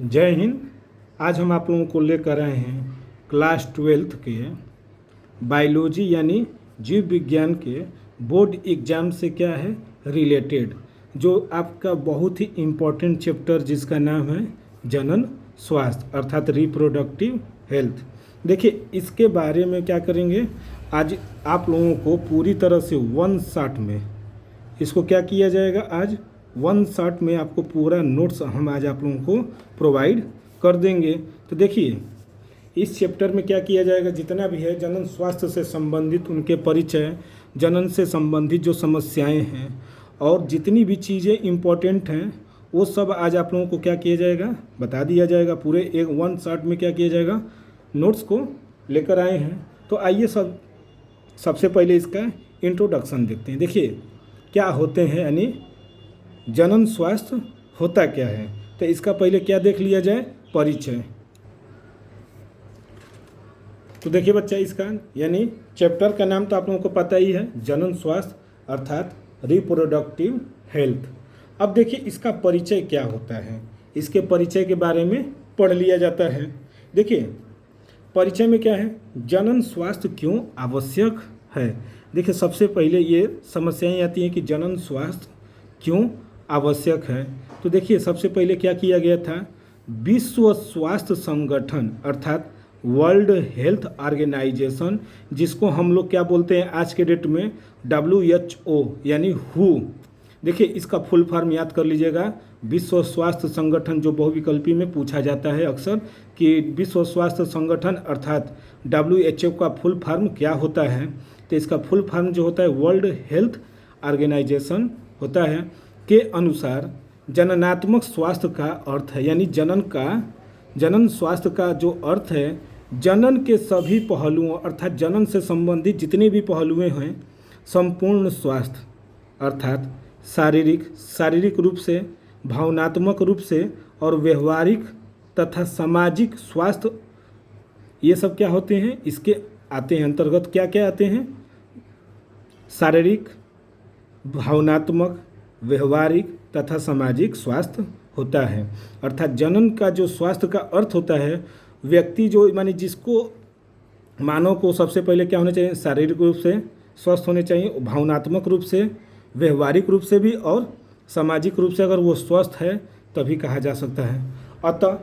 जय हिंद। आज हम आप लोगों को लेकर आए हैं क्लास 12th के बायोलॉजी यानी जीव विज्ञान के बोर्ड एग्ज़ाम से क्या है रिलेटेड, जो आपका बहुत ही इम्पोर्टेंट चैप्टर जिसका नाम है जनन स्वास्थ्य अर्थात रिप्रोडक्टिव हेल्थ। देखिए, इसके बारे में क्या करेंगे, आज आप लोगों को पूरी तरह से वन शॉट में इसको क्या किया जाएगा, आज वन शॉट में आपको पूरा नोट्स हम आज आप लोगों को प्रोवाइड कर देंगे। तो देखिए, इस चैप्टर में क्या किया जाएगा, जितना भी है जनन स्वास्थ्य से संबंधित उनके परिचय, जनन से संबंधित जो समस्याएं हैं और जितनी भी चीज़ें इम्पोर्टेंट हैं वो सब आज आप लोगों को क्या किया जाएगा, बता दिया जाएगा। पूरे एक वन शॉट में क्या किया जाएगा, नोट्स को लेकर आए हैं। तो आइए सबसे पहले इसका इंट्रोडक्शन देखते हैं। देखिए क्या होते हैं, यानी जनन स्वास्थ्य होता क्या है। तो इसका पहले क्या देख लिया जाए, परिचय। तो देखिए बच्चा, इसका यानी चैप्टर का नाम तो आप लोगों को पता ही है, जनन स्वास्थ्य अर्थात रिप्रोडक्टिव हेल्थ। अब देखिए इसका परिचय क्या होता है, इसके परिचय के बारे में पढ़ लिया जाता है। देखिए परिचय में क्या है, जनन स्वास्थ्य क्यों आवश्यक है। देखिए सबसे पहले ये समस्याएं आती हैं कि जनन स्वास्थ्य क्यों आवश्यक है। तो देखिए सबसे पहले क्या किया गया था, विश्व स्वास्थ्य संगठन अर्थात वर्ल्ड हेल्थ ऑर्गेनाइजेशन, जिसको हम लोग क्या बोलते हैं आज के डेट में WHO यानी हु। देखिए इसका फुल फॉर्म याद कर लीजिएगा, विश्व स्वास्थ्य संगठन, जो बहुविकल्पी में पूछा जाता है अक्सर कि विश्व स्वास्थ्य संगठन अर्थात WHO का फुल फॉर्म क्या होता है। तो इसका फुल फॉर्म जो होता है वर्ल्ड हेल्थ ऑर्गेनाइजेशन होता है। के अनुसार जननात्मक स्वास्थ्य का अर्थ है, यानी जनन स्वास्थ्य का जो अर्थ है, जनन के सभी पहलुओं अर्थात जनन से संबंधित जितने भी पहलुएं हैं, संपूर्ण स्वास्थ्य अर्थात शारीरिक रूप से, भावनात्मक रूप से और व्यवहारिक तथा सामाजिक स्वास्थ्य, ये सब क्या होते हैं, इसके आते हैं अंतर्गत। क्या क्या आते हैं, शारीरिक, भावनात्मक, व्यवहारिक तथा सामाजिक स्वास्थ्य होता है। अर्थात जनन का जो स्वास्थ्य का अर्थ होता है, व्यक्ति जो माने जिसको मानव को सबसे पहले क्या होना चाहिए, शारीरिक रूप से स्वस्थ होने चाहिए, भावनात्मक रूप से, व्यवहारिक रूप से भी और सामाजिक रूप से अगर वो स्वस्थ है तभी कहा जा सकता है। अतः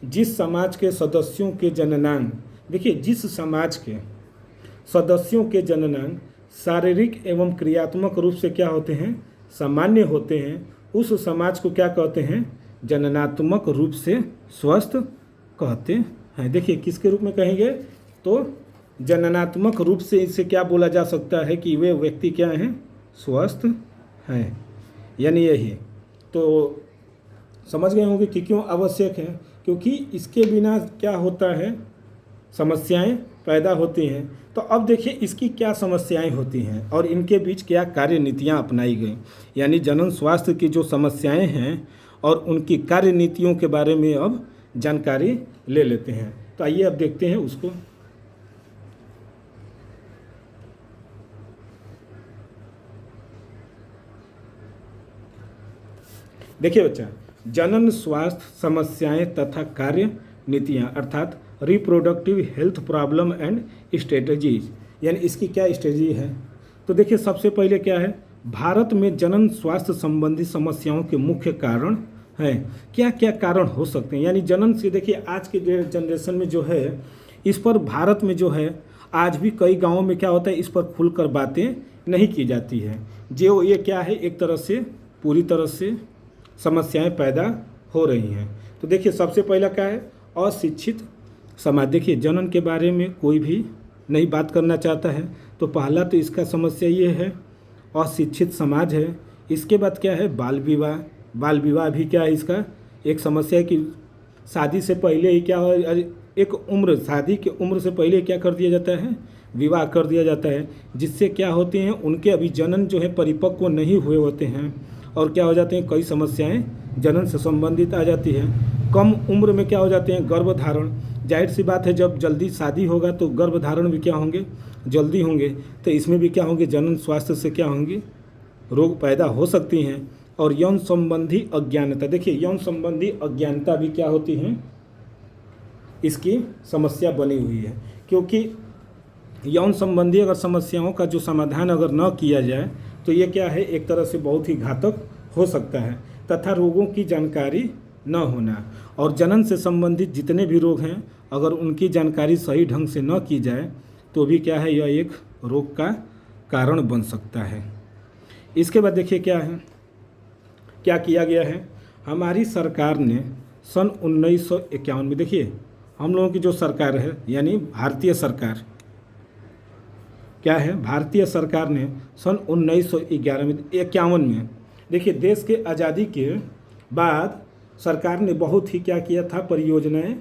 जिस समाज के सदस्यों के जननांग, देखिए जिस समाज के सदस्यों के जननांग शारीरिक एवं क्रियात्मक रूप से क्या होते हैं, सामान्य होते हैं, उस समाज को क्या कहते हैं, जननात्मक रूप से स्वस्थ कहते हैं। देखिए किसके रूप में कहेंगे, तो जननात्मक रूप से इसे क्या बोला जा सकता है कि वे व्यक्ति क्या हैं, स्वस्थ हैं, यानी यही। तो समझ गए होंगे कि क्यों आवश्यक है, क्योंकि इसके बिना क्या होता है, समस्याएं पैदा होती हैं। तो अब देखिए इसकी क्या समस्याएं होती हैं और इनके बीच क्या कार्य नीतियाँ अपनाई गई, यानी जनन स्वास्थ्य की जो समस्याएं हैं और उनकी कार्य नीतियों के बारे में अब जानकारी ले लेते हैं। तो आइए अब देखते हैं उसको। देखिए बच्चा, जनन स्वास्थ्य समस्याएं तथा कार्य नीतियाँ अर्थात reproductive health problem and strategies, यानी इसकी क्या स्ट्रेटजी है। तो देखिए सबसे पहले क्या है, भारत में जनन स्वास्थ्य संबंधी समस्याओं के मुख्य कारण हैं। क्या क्या कारण हो सकते हैं, यानी जनन से देखिए आज के जनरेशन में जो है, इस पर भारत में जो है आज भी कई गाँवों में क्या होता है, इस पर खुलकर बातें नहीं की जाती है। जो ये क्या है, एक तरह से पूरी तरह से समस्याएं पैदा हो रही हैं। तो देखिए सबसे पहला क्या है, अशिक्षित समाज। देखिए जनन के बारे में कोई भी नहीं बात करना चाहता है, तो पहला तो इसका समस्या ये है, अशिक्षित समाज है। इसके बाद क्या है, बाल विवाह भी क्या है, इसका एक समस्या है कि शादी से पहले ही क्या हो, एक उम्र, शादी की उम्र से पहले क्या कर दिया जाता है, विवाह कर दिया जाता है, जिससे क्या होते हैं, उनके अभी जनन जो है परिपक्व नहीं हुए होते हैं और क्या हो जाते हैं, कई समस्याएं जनन से संबंधित आ जाती है। कम उम्र में क्या हो जाते हैं, गर्भधारण। जाहिर सी बात है, जब जल्दी शादी होगा तो गर्भधारण भी क्या होंगे, जल्दी होंगे। तो इसमें भी क्या होंगे, जनन स्वास्थ्य से क्या होंगे, रोग पैदा हो सकती हैं। और यौन संबंधी अज्ञानता। देखिए यौन संबंधी अज्ञानता भी क्या होती है, इसकी समस्या बनी हुई है, क्योंकि यौन संबंधी अगर समस्याओं का जो समाधान अगर न किया जाए तो ये क्या है, एक तरह से बहुत ही घातक हो सकता है। तथा रोगों की जानकारी न होना, और जनन से संबंधित जितने भी रोग हैं अगर उनकी जानकारी सही ढंग से न की जाए तो भी क्या है, यह एक रोग का कारण बन सकता है। इसके बाद देखिए क्या है, क्या किया गया है, हमारी सरकार ने सन 1951 में, देखिए हम लोगों की जो सरकार है यानी भारतीय सरकार क्या है, भारतीय सरकार ने सन 1951 में, देखिए देश के आज़ादी के बाद सरकार ने बहुत ही क्या किया था, परियोजनाएं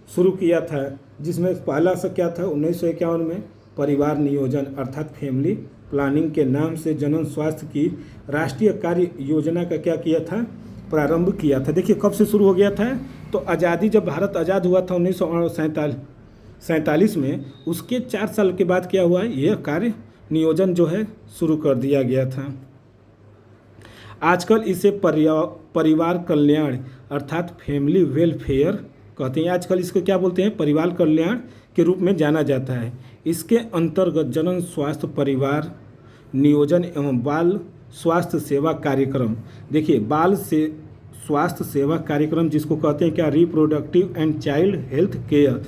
शुरू किया था, जिसमें पहला सा क्या था 1951 में परिवार नियोजन अर्थात फैमिली प्लानिंग के नाम से जनन स्वास्थ्य की राष्ट्रीय कार्य योजना का क्या किया था, प्रारंभ किया था। देखिए कब से शुरू हो गया था, तो आज़ादी जब भारत आज़ाद हुआ था 1947 में, उसके 4 साल के बाद क्या हुआ, यह कार्य नियोजन जो है शुरू कर दिया गया था। आजकल इसे परिवार कल्याण अर्थात फैमिली वेलफेयर कहते हैं। आजकल इसको क्या बोलते हैं, परिवार कल्याण के रूप में जाना जाता है। इसके अंतर्गत जनन स्वास्थ्य परिवार नियोजन एवं बाल स्वास्थ्य सेवा कार्यक्रम, देखिए बाल से स्वास्थ्य सेवा कार्यक्रम जिसको कहते हैं क्या, reproductive and child health care,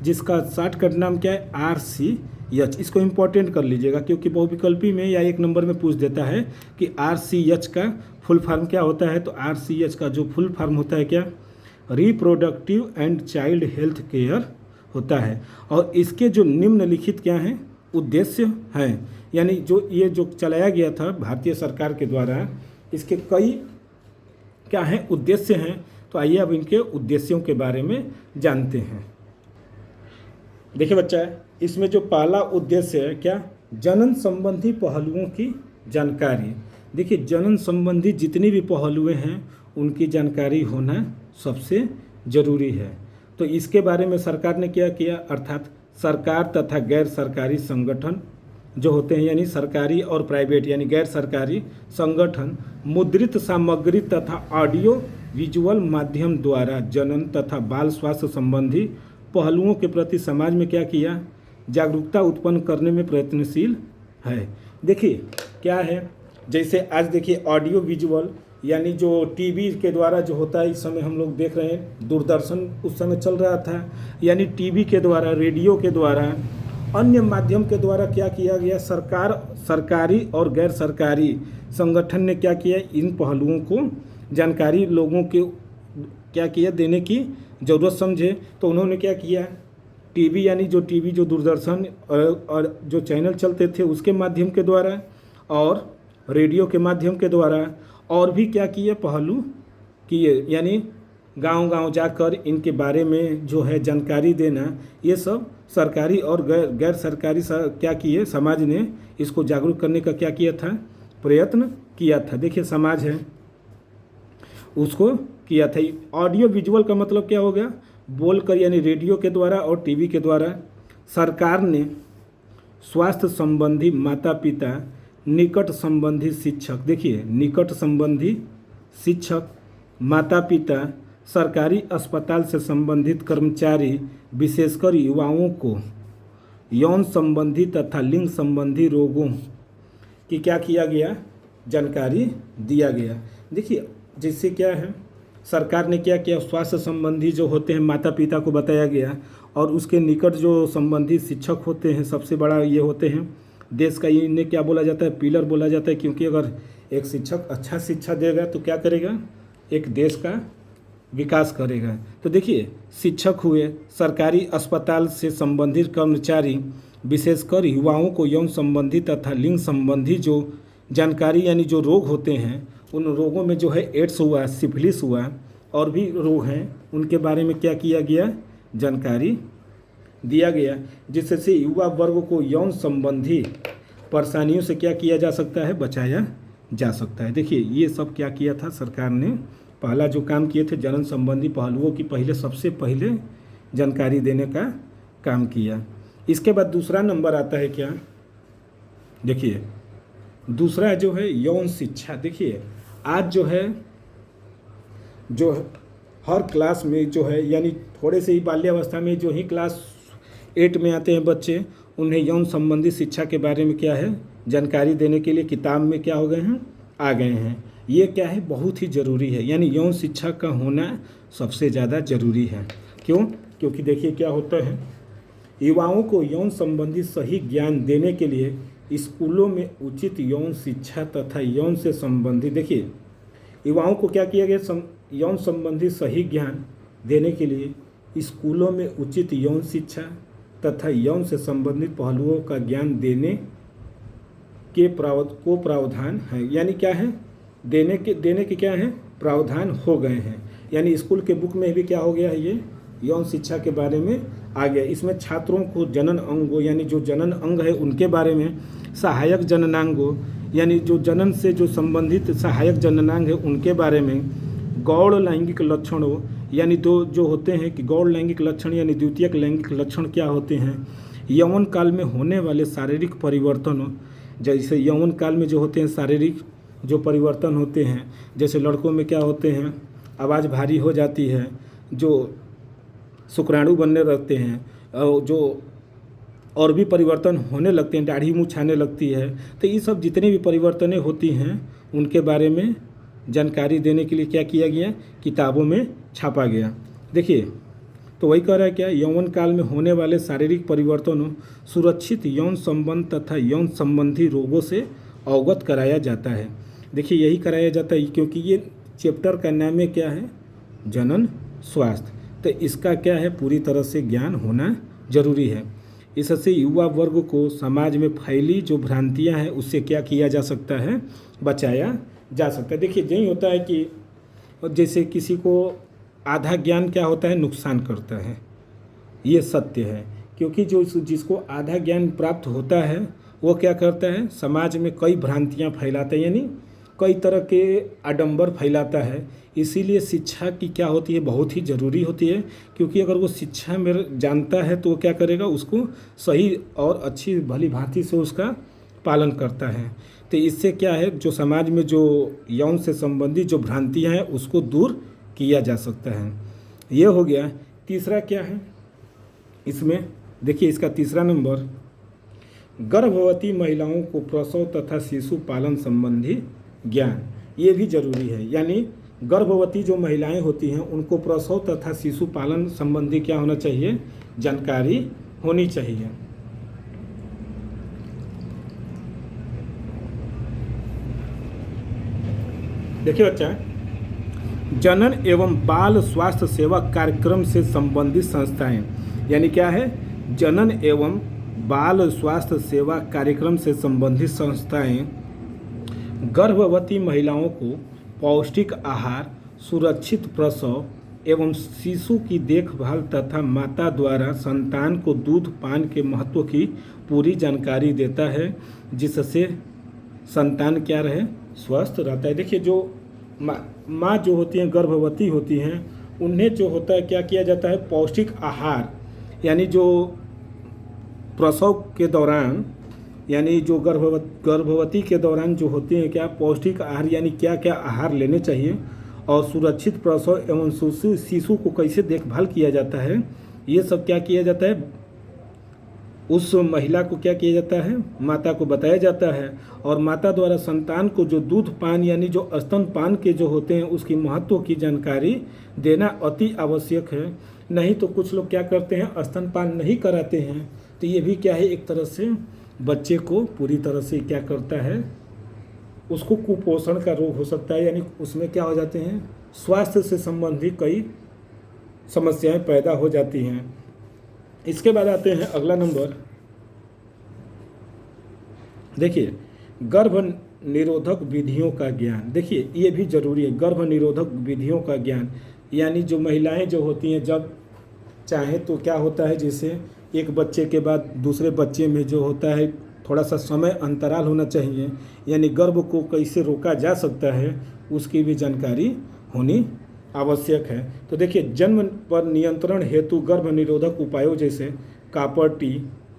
जिसका शॉर्टकट नाम क्या है, RCH। इसको इम्पोर्टेंट कर लीजिएगा क्योंकि बहुविकल्पी में या 1 नंबर में पूछ देता है कि RCH का फुल फॉर्म क्या होता है। तो RCH का जो फुल फॉर्म होता है क्या, reproductive and child health care होता है। और इसके जो निम्नलिखित क्या हैं, उद्देश्य हैं, यानी जो ये जो चलाया गया था भारतीय सरकार के द्वारा, इसके कई क्या हैं, उद्देश्य हैं। तो आइए अब इनके उद्देश्यों के बारे में जानते हैं। देखिए बच्चा, इसमें जो पहला उद्देश्य है क्या, जनन संबंधी पहलुओं की जानकारी। देखिए जनन संबंधी जितनी भी पहलुएं हैं उनकी जानकारी होना सबसे ज़रूरी है। तो इसके बारे में सरकार ने क्या किया, अर्थात सरकार तथा गैर सरकारी संगठन जो होते हैं, यानी सरकारी और प्राइवेट यानी गैर सरकारी संगठन मुद्रित सामग्री तथा ऑडियो विजुअल माध्यम द्वारा जनन तथा बाल स्वास्थ्य संबंधी पहलुओं के प्रति समाज में क्या किया, जागरूकता उत्पन्न करने में प्रयत्नशील है। देखिए क्या है, जैसे आज देखिए ऑडियो विजुअल यानी जो टीवी के द्वारा जो होता है, इस समय हम लोग देख रहे हैं दूरदर्शन उस समय चल रहा था, यानी टीवी के द्वारा, रेडियो के द्वारा, अन्य माध्यम के द्वारा क्या किया गया, सरकारी और गैर सरकारी संगठन ने क्या किया, इन पहलुओं को जानकारी लोगों के क्या किया, देने की ज़रूरत समझे। तो उन्होंने क्या किया, टीवी यानी जो दूरदर्शन और जो चैनल चलते थे उसके माध्यम के द्वारा और रेडियो के माध्यम के द्वारा, और भी क्या किए, पहलू किए, यानी गांव-गांव जाकर इनके बारे में जो है जानकारी देना, ये सब सरकारी और गैर सरकारी क्या किए, समाज ने इसको जागरूक करने का क्या किया था, प्रयत्न किया था। देखिए समाज है उसको किया था। ऑडियो विजुअल का मतलब क्या हो गया, बोलकर यानी रेडियो के द्वारा और टीवी के द्वारा सरकार ने स्वास्थ्य संबंधी माता पिता, निकट संबंधी शिक्षक, देखिए निकट संबंधी शिक्षक, माता पिता, सरकारी अस्पताल से संबंधित कर्मचारी, विशेषकर युवाओं को यौन संबंधी तथा लिंग संबंधी रोगों की क्या किया गया, जानकारी दिया गया। देखिए जैसे क्या है, सरकार ने क्या किया, स्वास्थ्य संबंधी जो होते हैं माता पिता को बताया गया, और उसके निकट जो संबंधी शिक्षक होते हैं, सबसे बड़ा ये होते हैं देश का, इन्हें क्या बोला जाता है, पिलर बोला जाता है, क्योंकि अगर एक शिक्षक अच्छा शिक्षा देगा तो क्या करेगा, एक देश का विकास करेगा। तो देखिए शिक्षक हुए, सरकारी अस्पताल से संबंधित कर्मचारी, विशेषकर युवाओं को यौन संबंधी तथा लिंग संबंधी जो जानकारी यानी जो रोग होते हैं, उन रोगों में जो है एड्स हुआ, सिफिलिस हुआ और भी रोग हैं, उनके बारे में क्या किया गया, जानकारी दिया गया, जिससे युवा वर्ग को यौन संबंधी परेशानियों से क्या किया जा सकता है, बचाया जा सकता है। देखिए ये सब क्या किया था, सरकार ने पहला जो काम किए थे, जनन संबंधी पहलुओं की सबसे पहले जानकारी देने का काम किया। इसके बाद दूसरा नंबर आता है क्या, देखिए दूसरा जो है यौन शिक्षा। देखिए आज जो है जो हर क्लास में जो है यानी थोड़े से ही बाल्यावस्था में जो ही क्लास 8 में आते हैं बच्चे, उन्हें यौन संबंधी शिक्षा के बारे में क्या है जानकारी देने के लिए किताब में क्या हो गए हैं, आ गए हैं। ये क्या है बहुत ही ज़रूरी है, यानी यौन शिक्षा का होना सबसे ज़्यादा ज़रूरी है। क्यों? क्योंकि देखिए क्या होता है, युवाओं को यौन संबंधी सही ज्ञान देने के लिए स्कूलों में उचित यौन शिक्षा तथा यौन से संबंधित, देखिए युवाओं को क्या किया गया, यौन संबंधी सही ज्ञान देने के लिए स्कूलों में उचित यौन शिक्षा तथा यौन से संबंधित पहलुओं का ज्ञान देने के प्रावधान है। यानी क्या है, देने के क्या है प्रावधान हो गए हैं। यानी स्कूल के बुक में भी क्या हो गया है, ये यौन शिक्षा के बारे में आ गया। इसमें छात्रों को जनन अंगों यानी जो जनन अंग है उनके बारे में, सहायक जननांगों यानी जो जनन से जो संबंधित सहायक जननांग है उनके बारे में, गौण लैंगिक लक्षणों यानी दो जो होते हैं कि गौण लैंगिक लक्षण यानी द्वितीयक लैंगिक लक्षण क्या होते हैं, यौवन काल में होने वाले शारीरिक परिवर्तनों, जैसे यौवन काल में जो होते हैं शारीरिक जो परिवर्तन होते हैं, जैसे लड़कों में क्या होते हैं आवाज़ भारी हो जाती है, जो शुक्राणु बनने लगते हैं, और जो और भी परिवर्तन होने लगते हैं, दाढ़ी मुँह छाने लगती है। तो ये सब जितनी भी परिवर्तनें होती हैं उनके बारे में जानकारी देने के लिए क्या किया गया, किताबों में छापा गया। देखिए तो वही कह रहा है क्या, यौवन काल में होने वाले शारीरिक परिवर्तनों, सुरक्षित यौन संबंध तथा यौन संबंधी रोगों से अवगत कराया जाता है। देखिए यही कराया जाता है क्योंकि ये चैप्टर का नाम है क्या है, जनन स्वास्थ्य। तो इसका क्या है पूरी तरह से ज्ञान होना जरूरी है। इससे युवा वर्ग को समाज में फैली जो भ्रांतियां हैं उससे क्या किया जा सकता है, बचाया जा सकता है। देखिए यही होता है कि जैसे किसी को आधा ज्ञान क्या होता है, नुकसान करता है, ये सत्य है। क्योंकि जो जिसको आधा ज्ञान प्राप्त होता है वो क्या करता है, समाज में कई भ्रांतियां फैलाता है, यानी कई तरह के आडंबर फैलाता है। इसीलिए शिक्षा की क्या होती है, बहुत ही ज़रूरी होती है। क्योंकि अगर वो शिक्षा में जानता है तो वो क्या करेगा, उसको सही और अच्छी भली भांति से उसका पालन करता है। तो इससे क्या है, जो समाज में जो यौन से संबंधित जो भ्रांतियाँ हैं उसको दूर किया जा सकता है। ये हो गया। तीसरा क्या है इसमें, देखिए इसका तीसरा नंबर, गर्भवती महिलाओं को प्रसव तथा शिशु पालन संबंधी ज्ञान, ये भी जरूरी है। यानी गर्भवती जो महिलाएं होती हैं उनको प्रसव तथा शिशु पालन संबंधी क्या होना चाहिए, जानकारी होनी चाहिए। देखिए बच्चा, जनन एवं बाल स्वास्थ्य सेवा कार्यक्रम से संबंधित संस्थाएं, यानी क्या है, जनन एवं बाल स्वास्थ्य सेवा कार्यक्रम से संबंधित संस्थाएं गर्भवती महिलाओं को पौष्टिक आहार, सुरक्षित प्रसव एवं शिशु की देखभाल तथा माता द्वारा संतान को दूध पान के महत्व की पूरी जानकारी देता है, जिससे संतान क्या रहे, स्वस्थ रहता है। देखिए जो माँ जो होती हैं, गर्भवती होती हैं, उन्हें जो होता है क्या किया जाता है, पौष्टिक आहार, यानी जो प्रसव के दौरान यानी जो गर्भवती के दौरान जो होती हैं क्या, पौष्टिक आहार यानी क्या क्या आहार लेने चाहिए, और सुरक्षित प्रसव एवं शिशु को कैसे देखभाल किया जाता है, ये सब क्या किया जाता है, उस महिला को क्या किया जाता है, माता को बताया जाता है। और माता द्वारा संतान को जो दूध पान यानी जो स्तनपान के जो होते हैं उसकी महत्व की जानकारी देना अति आवश्यक है। नहीं तो कुछ लोग क्या करते हैं, स्तनपान नहीं कराते हैं, तो ये भी क्या है, एक तरह से बच्चे को पूरी तरह से क्या करता है, उसको कुपोषण का रोग हो सकता है। यानी उसमें क्या हो जाते हैं, स्वास्थ्य से संबंधित कई समस्याएं पैदा हो जाती हैं। इसके बाद आते हैं अगला नंबर, देखिए गर्भ निरोधक विधियों का ज्ञान। देखिए ये भी जरूरी है, गर्भ निरोधक विधियों का ज्ञान। यानी जो महिलाएं जो होती हैं जब चाहे तो क्या होता है, जैसे एक बच्चे के बाद दूसरे बच्चे में जो होता है थोड़ा सा समय अंतराल होना चाहिए, यानी गर्भ को कैसे रोका जा सकता है उसकी भी जानकारी होनी आवश्यक है। तो देखिए जन्म पर नियंत्रण हेतु गर्भ निरोधक उपायों जैसे कापर टी,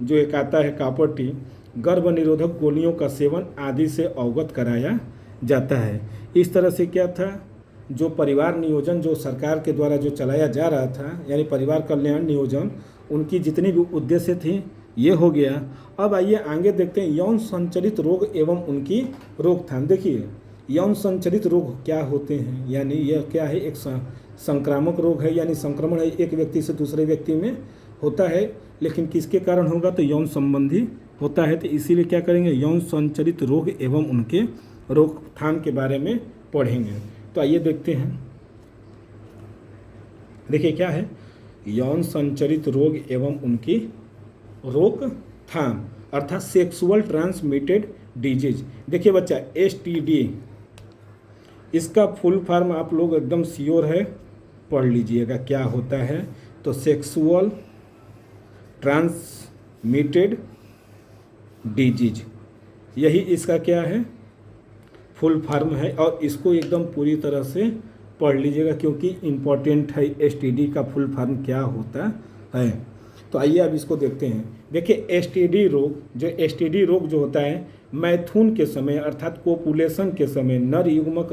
जो एक आता है कापर टी, गर्भ निरोधक गोलियों का सेवन आदि से अवगत कराया जाता है। इस तरह से क्या था, जो परिवार नियोजन जो सरकार के द्वारा जो चलाया जा रहा था, यानी परिवार कल्याण नियोजन, उनकी जितनी भी उद्देश्य थी ये हो गया। अब आइए आगे देखते हैं यौन संचालित रोग एवं उनकी रोकथाम। देखिए यौन संचालित रोग क्या होते हैं, यानी यह क्या है, एक संक्रामक रोग है, यानी संक्रमण है, एक व्यक्ति से दूसरे व्यक्ति में होता है, लेकिन किसके कारण होगा, तो यौन संबंधी होता है। तो इसीलिए क्या करेंगे, यौन संचालित रोग एवं उनके रोकथाम के बारे में पढ़ेंगे। तो आइए देखते हैं। देखिए क्या है, यौन संचालित रोग एवं उनकी रोकथाम अर्थात सेक्सुअल ट्रांसमिटेड डिजीज। देखिए बच्चा STD, इसका फुल फॉर्म आप लोग एकदम श्योर है, पढ़ लीजिएगा क्या होता है। तो सेक्सुअल ट्रांसमिटेड डिजीज, यही इसका क्या है, फुल फॉर्म है। और इसको एकदम पूरी तरह से पढ़ लीजिएगा क्योंकि इम्पॉर्टेंट है STD का फुल फॉर्म क्या होता है। तो आइए अब इसको देखते हैं। देखिए STD रोग जो होता है, मैथुन के समय अर्थात कोपुलेशन के समय नर युग्मक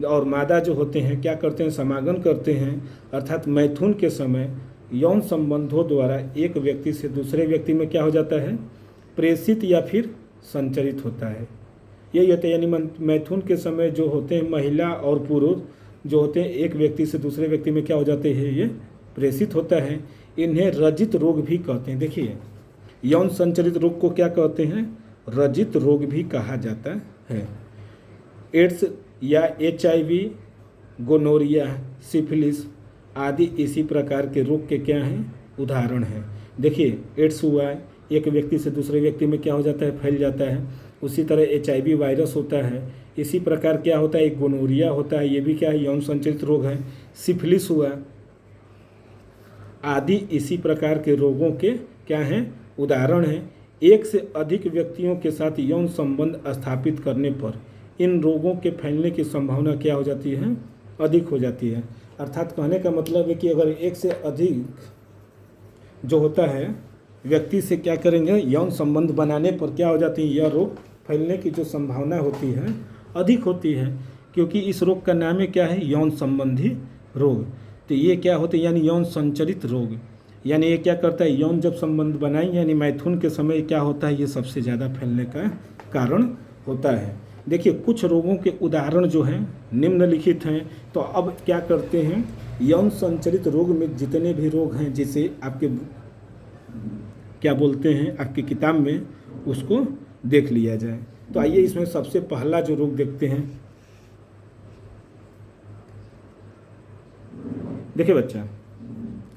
और मादा जो होते हैं क्या करते हैं, समागम करते हैं, अर्थात मैथुन के समय यौन संबंधों द्वारा एक व्यक्ति से दूसरे व्यक्ति में क्या हो जाता है, प्रेषित या फिर संचरित होता है। यही होता है, यानी मैथुन के समय जो होते हैं महिला और पुरुष जो होते हैं एक व्यक्ति से दूसरे व्यक्ति में क्या हो जाते हैं, ये प्रेषित होता है। इन्हें रजित रोग भी कहते हैं। देखिए यौन संचरित रोग को क्या कहते हैं, रजित रोग भी कहा जाता है। एड्स या HIV, गोनोरिया, सिफिलिस आदि इसी प्रकार के रोग के क्या हैं, उदाहरण हैं। देखिए एड्स हुआ है, एक व्यक्ति से दूसरे व्यक्ति में क्या हो जाता है, फैल जाता है। उसी तरह HIV वायरस होता है। इसी प्रकार क्या होता है, एक गोनोरिया होता है, ये भी क्या है, यौन संचरित रोग है। सिफिलिस हुआ आदि इसी प्रकार के रोगों के क्या हैं, उदाहरण हैं। एक से अधिक व्यक्तियों के साथ यौन संबंध स्थापित करने पर इन रोगों के फैलने की संभावना क्या हो जाती है, अधिक हो जाती है। अर्थात कहने का मतलब है कि अगर एक से अधिक जो होता है व्यक्ति से क्या करेंगे, यौन संबंध बनाने पर क्या हो जाती है, यह रोग फैलने की जो संभावना होती है अधिक होती है, क्योंकि इस रोग का नाम है क्या है, यौन संबंधी रोग। तो ये क्या होते हैं, यानी यौन संचरित रोग, यानी ये क्या करता है, यौन जब संबंध बनाए यानी मैथुन के समय क्या होता है, ये सबसे ज़्यादा फैलने का कारण होता है। देखिए कुछ रोगों के उदाहरण जो हैं निम्नलिखित हैं। तो अब क्या करते हैं, यौन संचरित रोग में जितने भी रोग हैं जिसे आपके क्या बोलते हैं आपकी किताब में, उसको देख लिया जाए। तो आइए इसमें सबसे पहला जो रोग देखते हैं। देखिए बच्चा,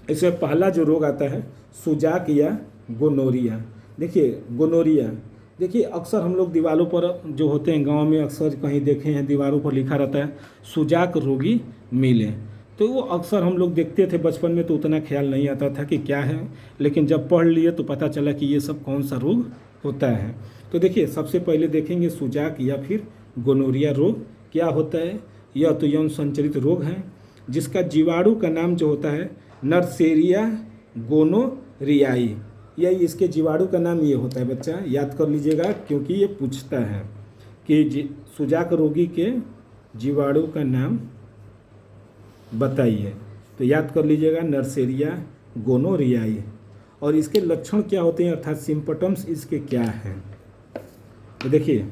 इसमें पहला जो रोग आता है सुजाक या गोनोरिया। देखिए गोनोरिया, देखिए अक्सर हम लोग दीवारों पर जो होते हैं गांव में अक्सर कहीं देखे हैं, दीवारों पर लिखा रहता है सुजाक रोगी मिले। तो वो अक्सर हम लोग देखते थे, बचपन में तो उतना ख्याल नहीं आता था कि क्या है, लेकिन जब पढ़ लिए तो पता चला कि ये सब कौन सा रोग होता है। तो देखिए सबसे पहले देखेंगे सुजाक या फिर गोनोरिया रोग क्या होता है। यह तो यौन संचरित रोग है जिसका जीवाणु का नाम जो होता है नर्सेरिया गोनोरियाई। यही इसके जीवाणु का नाम ये होता है बच्चा, याद कर लीजिएगा क्योंकि ये पूछता है कि सुजाक रोगी के जीवाणु का नाम बताइए। तो याद कर लीजिएगा नर्सेरिया गोनोरियाई। और इसके लक्षण क्या होते हैं अर्थात सिम्पटम्स इसके क्या हैं। तो देखिए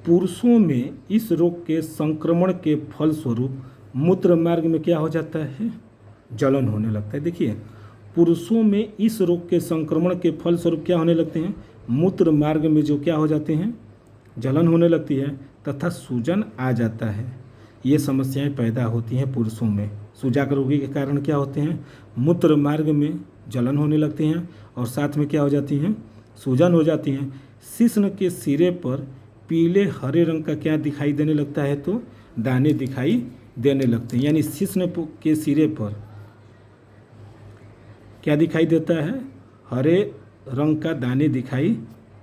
पुरुषों में इस रोग के संक्रमण के फलस्वरूप मूत्र मार्ग में क्या हो जाता है, जलन होने लगता है। देखिए पुरुषों में इस रोग के संक्रमण के फलस्वरूप क्या होने लगते हैं, मूत्र मार्ग में जो क्या हो जाते हैं, जलन होने लगती है तथा सूजन आ जाता है। ये समस्याएं पैदा होती हैं पुरुषों में। सुजाक रोगी के कारण क्या होते हैं, मूत्र मार्ग में जलन होने लगती हैं और साथ में क्या हो जाती हैं, सूजन हो जाती हैं। शिश्न के सिरे पर पीले हरे रंग का क्या दिखाई देने लगता है, तो दाने दिखाई देने लगते हैं। यानी शिश्न के सिरे पर क्या दिखाई देता है, हरे रंग का दाने दिखाई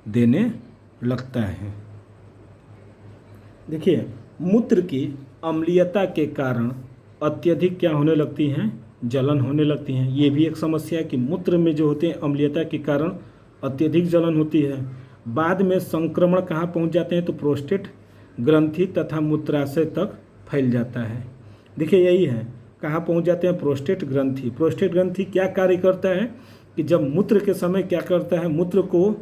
देने लगता है। देखिए मूत्र की अम्लीयता के कारण अत्यधिक क्या होने लगती हैं, जलन होने लगती हैं। ये भी एक समस्या है कि मूत्र में जो होते हैं अम्लीयता के कारण अत्यधिक जलन होती है। बाद में संक्रमण कहाँ पहुंच जाते हैं, तो प्रोस्टेट ग्रंथि तथा मूत्राशय तक फैल जाता है। देखिए यही है, कहाँ पहुंच जाते हैं, प्रोस्टेट ग्रंथि। प्रोस्टेट ग्रंथि क्या कार्य करता है कि जब मूत्र के समय क्या करता है, मूत्र को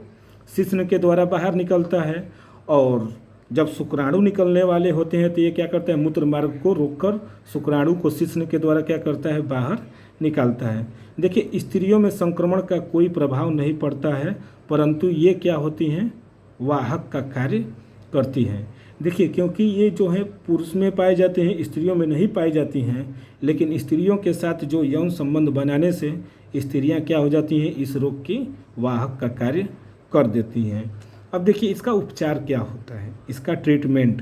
शिश्न के द्वारा बाहर निकलता है, और जब शुक्राणु निकलने वाले होते हैं तो ये क्या करता है, मूत्र मार्ग को रोककर शुक्राणु को शिश्न के द्वारा क्या करता है, बाहर निकालता है। देखिए स्त्रियों में संक्रमण का कोई प्रभाव नहीं पड़ता है, परंतु ये क्या होती हैं, वाहक का कार्य करती हैं। देखिए क्योंकि ये जो है पुरुष में पाए जाते हैं, स्त्रियों में नहीं पाई जाती हैं, लेकिन स्त्रियों के साथ जो यौन संबंध बनाने से स्त्रियां क्या हो जाती हैं, इस रोग की वाहक का कार्य कर देती हैं। अब देखिए इसका उपचार क्या होता है, इसका ट्रीटमेंट,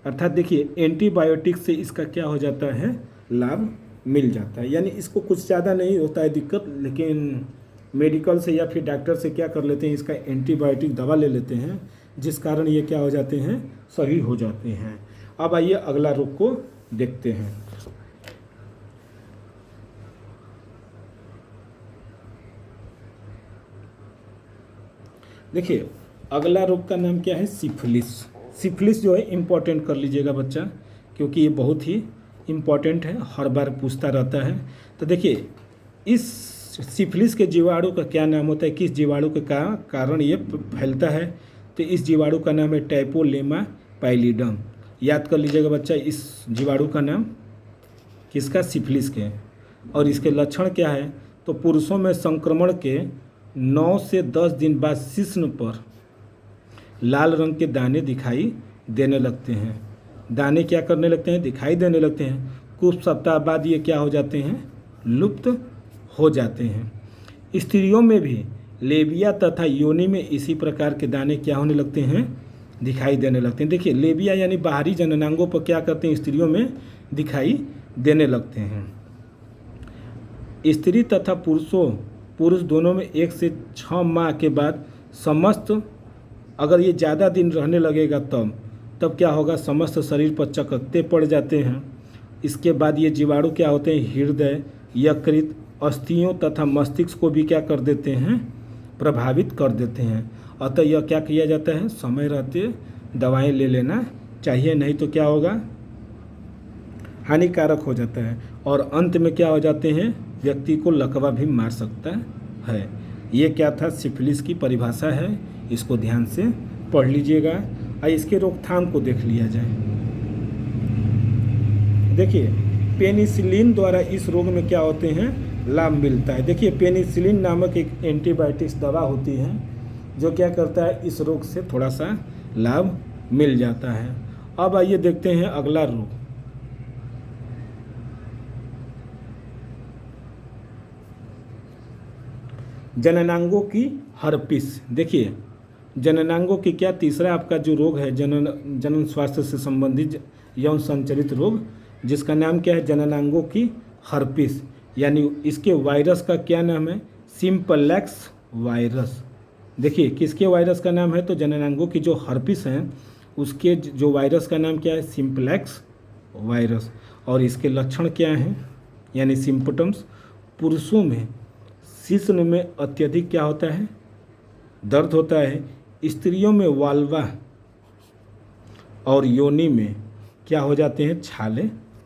अर्थात देखिए एंटीबायोटिक से इसका क्या हो जाता है, लाभ मिल जाता है। यानी इसको कुछ ज़्यादा नहीं होता है दिक्कत, लेकिन मेडिकल से या फिर डॉक्टर से क्या कर लेते हैं, इसका एंटीबायोटिक दवा ले लेते हैं, जिस कारण ये क्या हो जाते हैं, सही हो जाते हैं। अब आइए अगला रोग को देखते हैं। देखिए अगला रोग का नाम क्या है, सिफिलिस। सिफिलिस जो है इम्पोर्टेंट कर लीजिएगा बच्चा, क्योंकि ये बहुत ही इम्पोर्टेंट है, हर बार पूछता रहता है। तो देखिए इस सिफिलिस के जीवाणु का क्या नाम होता है, किस जीवाणु के कारण ये फैलता है, तो इस जीवाणु का नाम है टैपोलेमा पैलिडम। याद कर लीजिएगा बच्चा, इस जीवाणु का नाम किसका, सिफिलिस के। और इसके लक्षण क्या है, तो पुरुषों में संक्रमण के 9 से 10 दिन बाद शिश्न पर लाल रंग के दाने दिखाई देने लगते हैं। दाने क्या करने लगते हैं, दिखाई देने लगते हैं। कुछ सप्ताह बाद ये क्या हो जाते हैं, लुप्त हो जाते हैं। स्त्रियों में भी लेबिया तथा योनि में इसी प्रकार के दाने क्या होने लगते हैं, दिखाई देने लगते हैं। देखिए लेबिया यानी बाहरी जननांगों पर क्या करते हैं, स्त्रियों में दिखाई देने लगते हैं। स्त्री तथा पुरुष दोनों में 1 से 6 माह के बाद समस्त, अगर ये ज़्यादा दिन रहने लगेगा तब क्या होगा, समस्त शरीर पर चकत्ते पड़ जाते हैं। इसके बाद ये जीवाणु क्या होते हैं, हृदय, यकृत, अस्थियों तथा मस्तिष्क को भी क्या कर देते हैं, प्रभावित कर देते हैं। अतः यह क्या किया जाता है, समय रहते दवाएं ले लेना चाहिए, नहीं तो क्या होगा, हानिकारक हो जाता है, और अंत में क्या हो जाते हैं, व्यक्ति को लकवा भी मार सकता है। ये क्या था, सिफिलिस की परिभाषा है, इसको ध्यान से पढ़ लीजिएगा। और इसके रोकथाम को देख लिया जाए। देखिए पेनिसिलिन द्वारा इस रोग में क्या होते हैं, लाभ मिलता है। देखिए पेनिसिलिन नामक एक एंटीबायोटिक्स दवा होती है जो क्या करता है, इस रोग से थोड़ा सा लाभ मिल जाता है। अब आइए देखते हैं अगला रोग। जननांगों की हर्पिस। देखिए जननांगों की क्या, तीसरा आपका जो रोग है जनन स्वास्थ्य से संबंधित यौन संचरित रोग, जिसका नाम क्या है, जननांगों की हर्पिस। यानी इसके वायरस का क्या नाम है, सिंपलेक्स वायरस। देखिए किसके वायरस का नाम है, तो जननांगों की जो हर्पिस हैं उसके जो वायरस का नाम क्या है, सिंपलेक्स वायरस। और इसके लक्षण क्या हैं, यानी सिम्पटम्स, पुरुषों में शिश्न में अत्यधिक क्या होता है, दर्द होता है। स्त्रियों में वाल्वा और योनि में क्या हो जाते हैं, छाले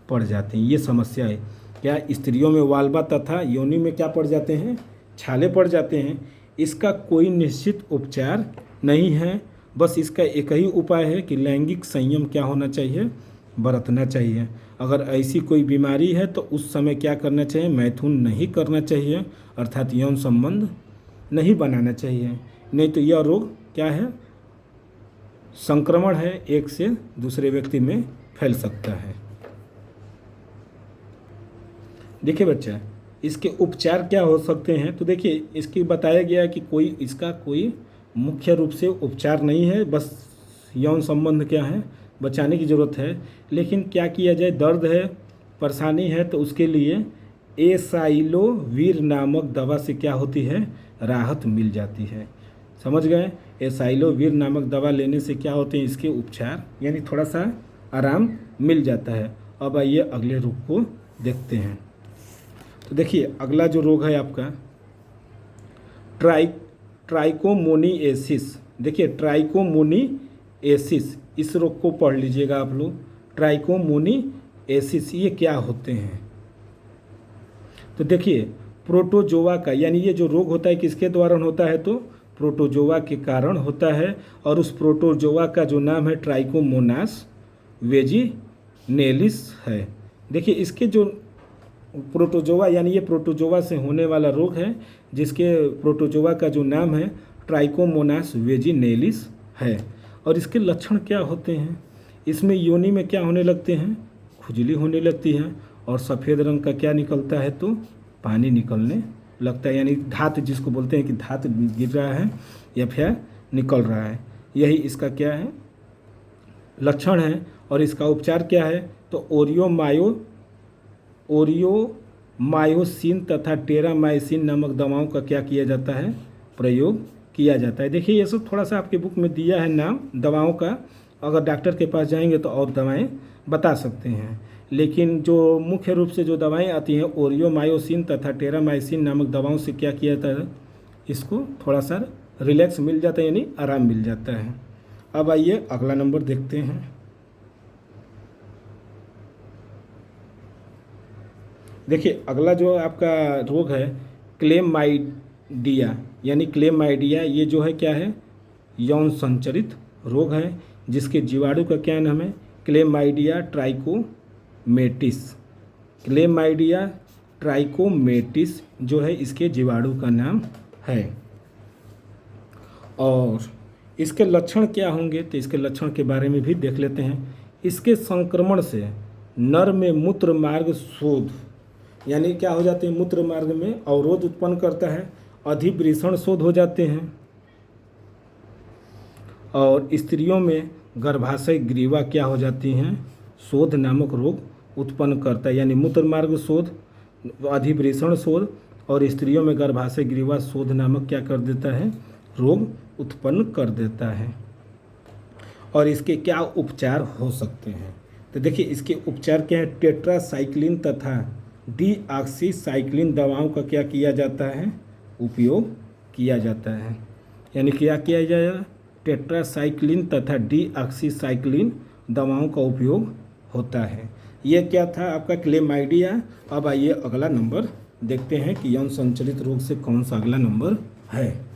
पड़ जाते हैं। ये समस्या है, क्या स्त्रियों में वाल्वा तथा योनि में क्या पड़ जाते हैं, छाले पड़ जाते हैं। इसका कोई निश्चित उपचार नहीं है, बस इसका एक ही उपाय है कि लैंगिक संयम क्या होना चाहिए, बरतना चाहिए। अगर ऐसी कोई बीमारी है तो उस समय क्या करना चाहिए, मैथुन नहीं करना चाहिए, अर्थात यौन संबंध नहीं बनाना चाहिए। नहीं तो यह रोग क्या है, संक्रमण है, एक से दूसरे व्यक्ति में फैल सकता है। देखिए बच्चा, इसके उपचार क्या हो सकते हैं, तो देखिए इसकी बताया गया है कि इसका कोई मुख्य रूप से उपचार नहीं है, बस यौन संबंध क्या है, बचाने की ज़रूरत है। लेकिन क्या किया जाए, दर्द है, परेशानी है, तो उसके लिए एसाइलोवीर नामक दवा से क्या होती है, राहत मिल जाती है। समझ गए, एसाइलोवीर नामक दवा लेने से क्या होते हैं, इसके उपचार, यानी थोड़ा सा आराम मिल जाता है। अब आइए अगले रोग को देखते हैं। तो देखिए अगला जो रोग है आपका ट्राइकोमोनिएसिस। देखिए ट्राइकोमोनिएसिस, इस रोग को पढ़ लीजिएगा आप लोग। ट्राइकोमोनिएसिस ये क्या होते हैं? तो देखिए प्रोटोजोआ का, यानी ये जो रोग होता है किसके द्वारा होता है? तो प्रोटोजोआ के कारण होता है। और उस प्रोटोजोआ का जो नाम है ट्राइकोमोनास वेजिनेलिस है। देखिए इसके जो प्रोटोजोआ, यानी ये प्रोटोजोआ से होने वाला रोग है, जिसके प्रोटोजोआ का जो नाम है ट्राइकोमोनास वेजिनेलिस है। और इसके लक्षण क्या होते हैं? इसमें योनि में क्या होने लगते हैं? खुजली होने लगती है। और सफ़ेद रंग का क्या निकलता है? तो पानी निकलने लगता है, यानी धात जिसको बोलते हैं कि धात गिर रहा है या फिर निकल रहा है। यही इसका क्या है? लक्षण है। और इसका उपचार क्या है? तो ओरियोमायोसिन तथा टेरामाइसिन नामक दवाओं का क्या किया जाता है? प्रयोग किया जाता है। देखिए ये सब थोड़ा सा आपके बुक में दिया है नाम दवाओं का, अगर डॉक्टर के पास जाएंगे तो और दवाएं बता सकते हैं, लेकिन जो मुख्य रूप से जो दवाएं आती हैं ओरियोमायोसिन तथा टेरामाइसिन नामक दवाओं से क्या किया जाता है? इसको थोड़ा सा रिलैक्स मिल जाता है, यानी आराम मिल जाता है। अब आइए अगला नंबर देखते हैं। देखिए अगला जो आपका रोग है क्लेमाइडिया, यानी क्लेमाइडिया ये जो है क्या है? यौन संचरित रोग है, जिसके जीवाणु का क्या नाम है? क्लेमाइडिया ट्राइकोमेटिस। क्लेमाइडिया ट्राइकोमेटिस जो है इसके जीवाणु का नाम है। और इसके लक्षण क्या होंगे? तो इसके लक्षण के बारे में भी देख लेते हैं। इसके संक्रमण से नर में मूत्र मार्ग शोध, यानी क्या हो जाते हैं? मूत्र मार्ग में अवरोध उत्पन्न करता है, अधिवृषण शोध हो जाते हैं। और स्त्रियों में गर्भाशय ग्रीवा क्या हो जाती हैं? शोध नामक रोग उत्पन्न करता है, यानी मूत्र मार्ग शोध, अधिवृषण शोध और स्त्रियों में गर्भाशय ग्रीवा शोध नामक क्या कर देता है? रोग उत्पन्न कर देता है। और इसके क्या उपचार हो सकते हैं? तो देखिए इसके उपचार क्या है? टेट्रासाइक्लिन तथा डीऑक्सीसाइक्लिन दवाओं का क्या किया जाता है? उपयोग किया जाता है। यानी क्या किया जाएगा? टेट्रासाइक्लिन तथा डीऑक्सीसाइक्लिन दवाओं का उपयोग होता है। ये क्या था आपका क्लेमाइडिया। अब आइए अगला नंबर देखते हैं कि यौन संचरित रोग से कौन सा अगला नंबर है।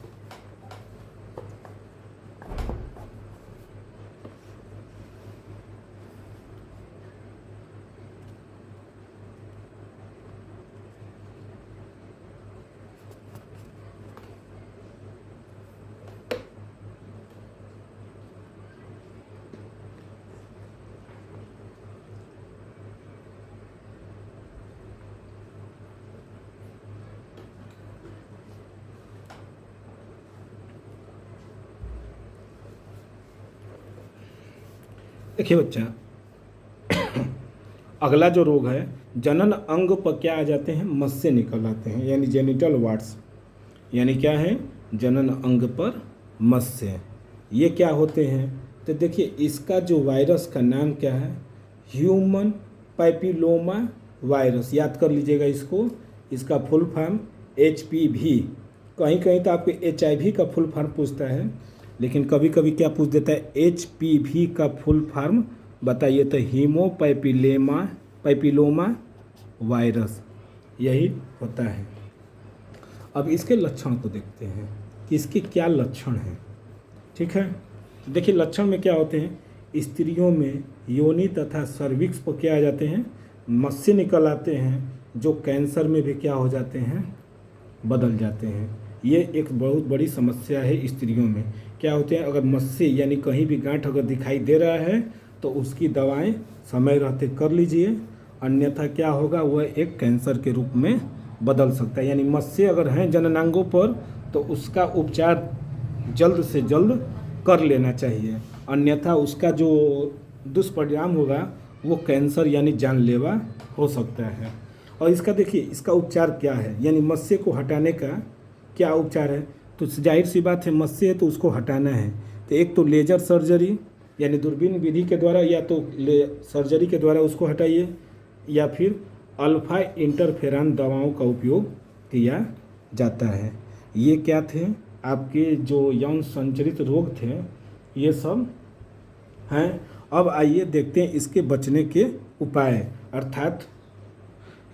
देखिए बच्चा अगला जो रोग है जनन अंग पर क्या आ जाते हैं? मस्से निकल आते हैं, यानी जेनिटल वार्ड्स। यानी क्या है? जनन अंग पर मस्से। ये क्या होते हैं? तो देखिए इसका जो वायरस का नाम क्या है? Human papilloma virus. याद कर लीजिएगा इसको। इसका फुल फॉर्म HPV। कहीं कहीं तो आपको HIV का फुल फॉर्म पूछता है, लेकिन कभी कभी क्या पूछ देता है? HPV का फुल फॉर्म बताइए। तो पैपिलोमा वायरस यही होता है। अब इसके लक्षण को देखते हैं कि इसके क्या लक्षण हैं। ठीक है, तो देखिए लक्षण में क्या होते हैं? स्त्रियों में योनि तथा सर्विक्स पर क्या आ जाते हैं? मस्से निकल आते हैं, जो कैंसर में भी क्या हो जाते हैं? बदल जाते हैं। ये एक बहुत बड़ी समस्या है स्त्रियों में। क्या होते हैं? अगर मस्से यानी कहीं भी गांठ अगर दिखाई दे रहा है तो उसकी दवाएं समय रहते कर लीजिए, अन्यथा क्या होगा? वह एक कैंसर के रूप में बदल सकता है। यानी मस्से अगर हैं जननांगों पर तो उसका उपचार जल्द से जल्द कर लेना चाहिए, अन्यथा उसका जो दुष्परिणाम होगा वो कैंसर यानी जानलेवा हो सकता है। और इसका देखिए इसका उपचार क्या है? यानी मस्से को हटाने का क्या उपचार है? तो जाहिर सी बात है मस्से है तो उसको हटाना है। तो एक तो लेजर सर्जरी यानी दूरबीन विधि के द्वारा, या तो सर्जरी के द्वारा उसको हटाइए, या फिर अल्फा इंटरफेरॉन दवाओं का उपयोग किया जाता है। ये क्या थे? आपके जो यौन संचरित रोग थे ये सब हैं। अब आइए देखते हैं इसके बचने के उपाय, अर्थात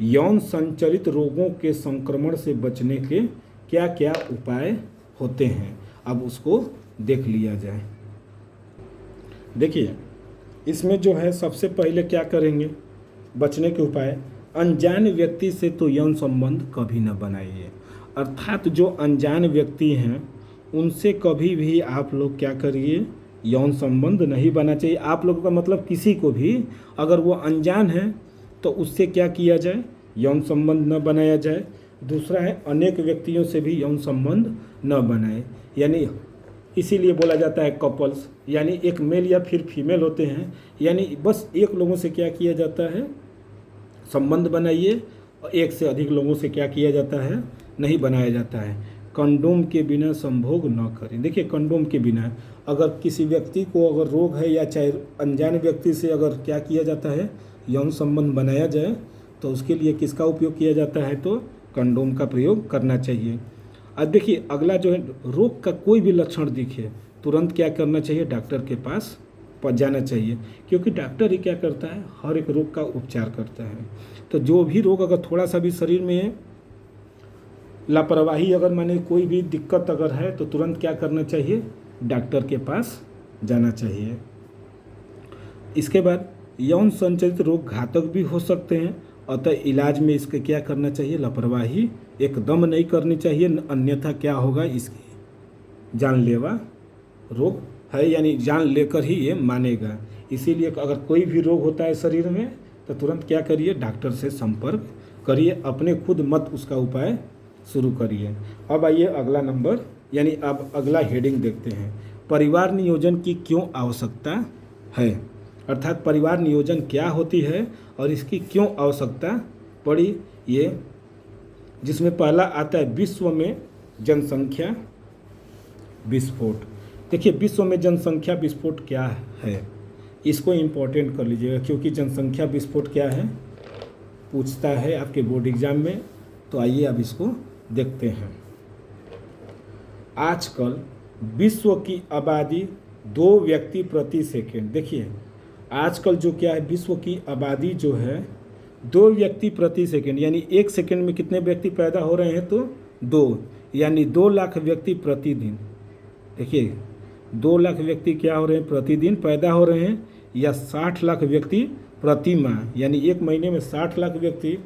यौन संचरित रोगों के संक्रमण से बचने के क्या क्या उपाय होते हैं, अब उसको देख लिया जाए। देखिए इसमें जो है सबसे पहले क्या करेंगे बचने के उपाय, अनजान व्यक्ति से तो यौन संबंध कभी न बनाइए। अर्थात जो अनजान व्यक्ति हैं उनसे कभी भी आप लोग क्या करिए, यौन संबंध नहीं बना चाहिए। आप लोगों का मतलब किसी को भी अगर वो अनजान है तो उससे क्या किया जाए, यौन संबंध न बनाया जाए। दूसरा है अनेक व्यक्तियों से भी यौन संबंध न बनाए, यानी इसीलिए बोला जाता है कपल्स, यानी एक मेल या फिर फीमेल होते हैं, यानी बस एक लोगों से क्या किया जाता है, संबंध बनाइए, और एक से अधिक लोगों से क्या किया जाता है, नहीं बनाया जाता है। कंडोम के बिना संभोग न करें। देखिए कंडोम के बिना अगर किसी व्यक्ति को अगर रोग है या चाहे अनजान व्यक्ति से अगर क्या किया जाता है, यौन संबंध बनाया जाए, तो उसके लिए किसका उपयोग किया जाता है, तो कंडोम का प्रयोग करना चाहिए। अब देखिए अगला जो है, रोग का कोई भी लक्षण दिखे तुरंत क्या करना चाहिए, डॉक्टर के पास जाना चाहिए, क्योंकि डॉक्टर ही क्या करता है, हर एक रोग का उपचार करता है। तो जो भी रोग अगर थोड़ा सा भी शरीर में लापरवाही अगर माने कोई भी दिक्कत अगर है तो तुरंत क्या करना चाहिए, डॉक्टर के पास जाना चाहिए। इसके बाद यौन संचरित रोग घातक भी हो सकते हैं, अतः इलाज में इसके क्या करना चाहिए, लापरवाही एकदम नहीं करनी चाहिए, अन्यथा क्या होगा, इसकी जानलेवा रोग है, यानी जान लेकर ही ये मानेगा। इसीलिए अगर कोई भी रोग होता है शरीर में तो तुरंत क्या करिए, डॉक्टर से संपर्क करिए, अपने खुद मत उसका उपाय शुरू करिए। अब आइए अगला नंबर, यानी अब अगला हेडिंग देखते हैं, परिवार नियोजन की क्यों आवश्यकता है। अर्थात परिवार नियोजन क्या होती है और इसकी क्यों आवश्यकता पड़ी, ये जिसमें पहला आता है विश्व में जनसंख्या विस्फोट। देखिए विश्व में जनसंख्या विस्फोट क्या है, इसको इम्पोर्टेंट कर लीजिएगा, क्योंकि जनसंख्या विस्फोट क्या है पूछता है आपके बोर्ड एग्जाम में। तो आइए अब इसको देखते हैं। आजकल विश्व की आबादी 2 व्यक्ति प्रति सेकंड, देखिए आजकल जो क्या है, विश्व की आबादी जो है 2 व्यक्ति प्रति सेकंड, यानी 1 सेकंड में कितने व्यक्ति पैदा हो रहे हैं, तो 2, यानी 2 लाख व्यक्ति प्रतिदिन। देखिए 2 लाख व्यक्ति क्या हो रहे हैं, प्रतिदिन पैदा हो रहे हैं, या 60 लाख व्यक्ति प्रति माह, यानी 1 महीने में 60 लाख व्यक्ति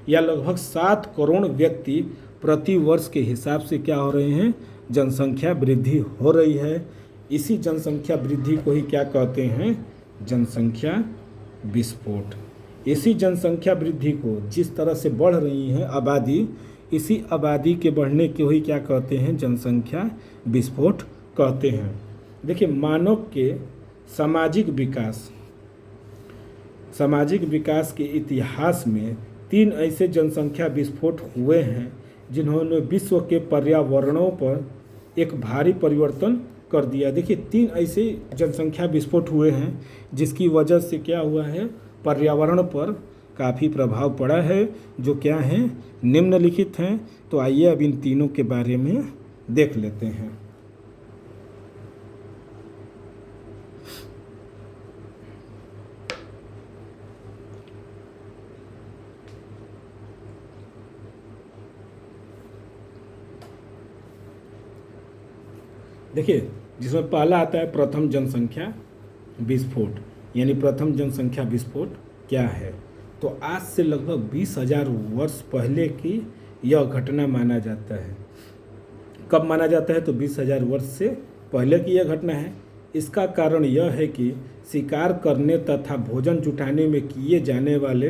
या लगभग 7 करोड़ व्यक्ति प्रति वर्ष के हिसाब से क्या हो रहे हैं, जनसंख्या वृद्धि हो रही है। इसी जनसंख्या वृद्धि को ही क्या कहते हैं, जनसंख्या विस्फोट। इसी जनसंख्या वृद्धि को जिस तरह से बढ़ रही है आबादी, इसी आबादी के बढ़ने को ही क्या कहते हैं, जनसंख्या विस्फोट कहते हैं। देखिए मानव के सामाजिक विकास के इतिहास में 3 ऐसे जनसंख्या विस्फोट हुए हैं जिन्होंने विश्व के पर्यावरणों पर एक भारी परिवर्तन कर दिया। देखिए 3 ऐसे जनसंख्या विस्फोट हुए हैं जिसकी वजह से क्या हुआ है, पर्यावरण पर काफ़ी प्रभाव पड़ा है, जो क्या हैं, निम्नलिखित हैं। तो आइए अब इन तीनों के बारे में देख लेते हैं। देखिए जिसमें पहला आता है प्रथम जनसंख्या विस्फोट, यानी प्रथम जनसंख्या विस्फोट क्या है, तो आज से लगभग 20,000 वर्ष पहले की यह घटना माना जाता है। कब माना जाता है, तो 20,000 वर्ष से पहले की यह घटना है। इसका कारण यह है कि शिकार करने तथा भोजन जुटाने में किए जाने वाले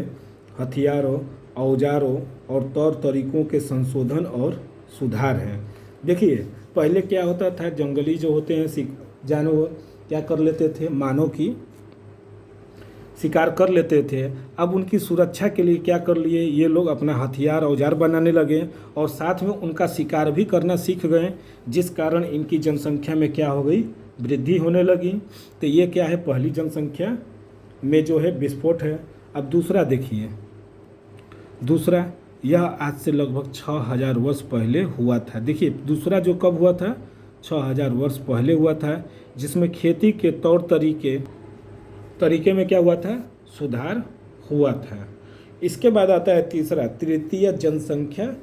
हथियारों, औजारों और तौर तरीकों के संशोधन और सुधार हैं। देखिए पहले क्या होता था, जंगली जो होते हैं जानवर क्या कर लेते थे, मानव की शिकार कर लेते थे। अब उनकी सुरक्षा के लिए क्या कर लिए, ये लोग अपना हथियार औजार बनाने लगे और साथ में उनका शिकार भी करना सीख गए, जिस कारण इनकी जनसंख्या में क्या हो गई, वृद्धि होने लगी। तो ये क्या है, पहली जनसंख्या में जो है विस्फोट है। अब दूसरा देखिए, दूसरा यह आज से लगभग 6,000 वर्ष पहले हुआ था। देखिए दूसरा जो कब हुआ था, 6000 वर्ष पहले हुआ था, जिसमें खेती के तौर तरीके में क्या हुआ था, सुधार हुआ था। इसके बाद आता है तीसरा, तृतीय जनसंख्या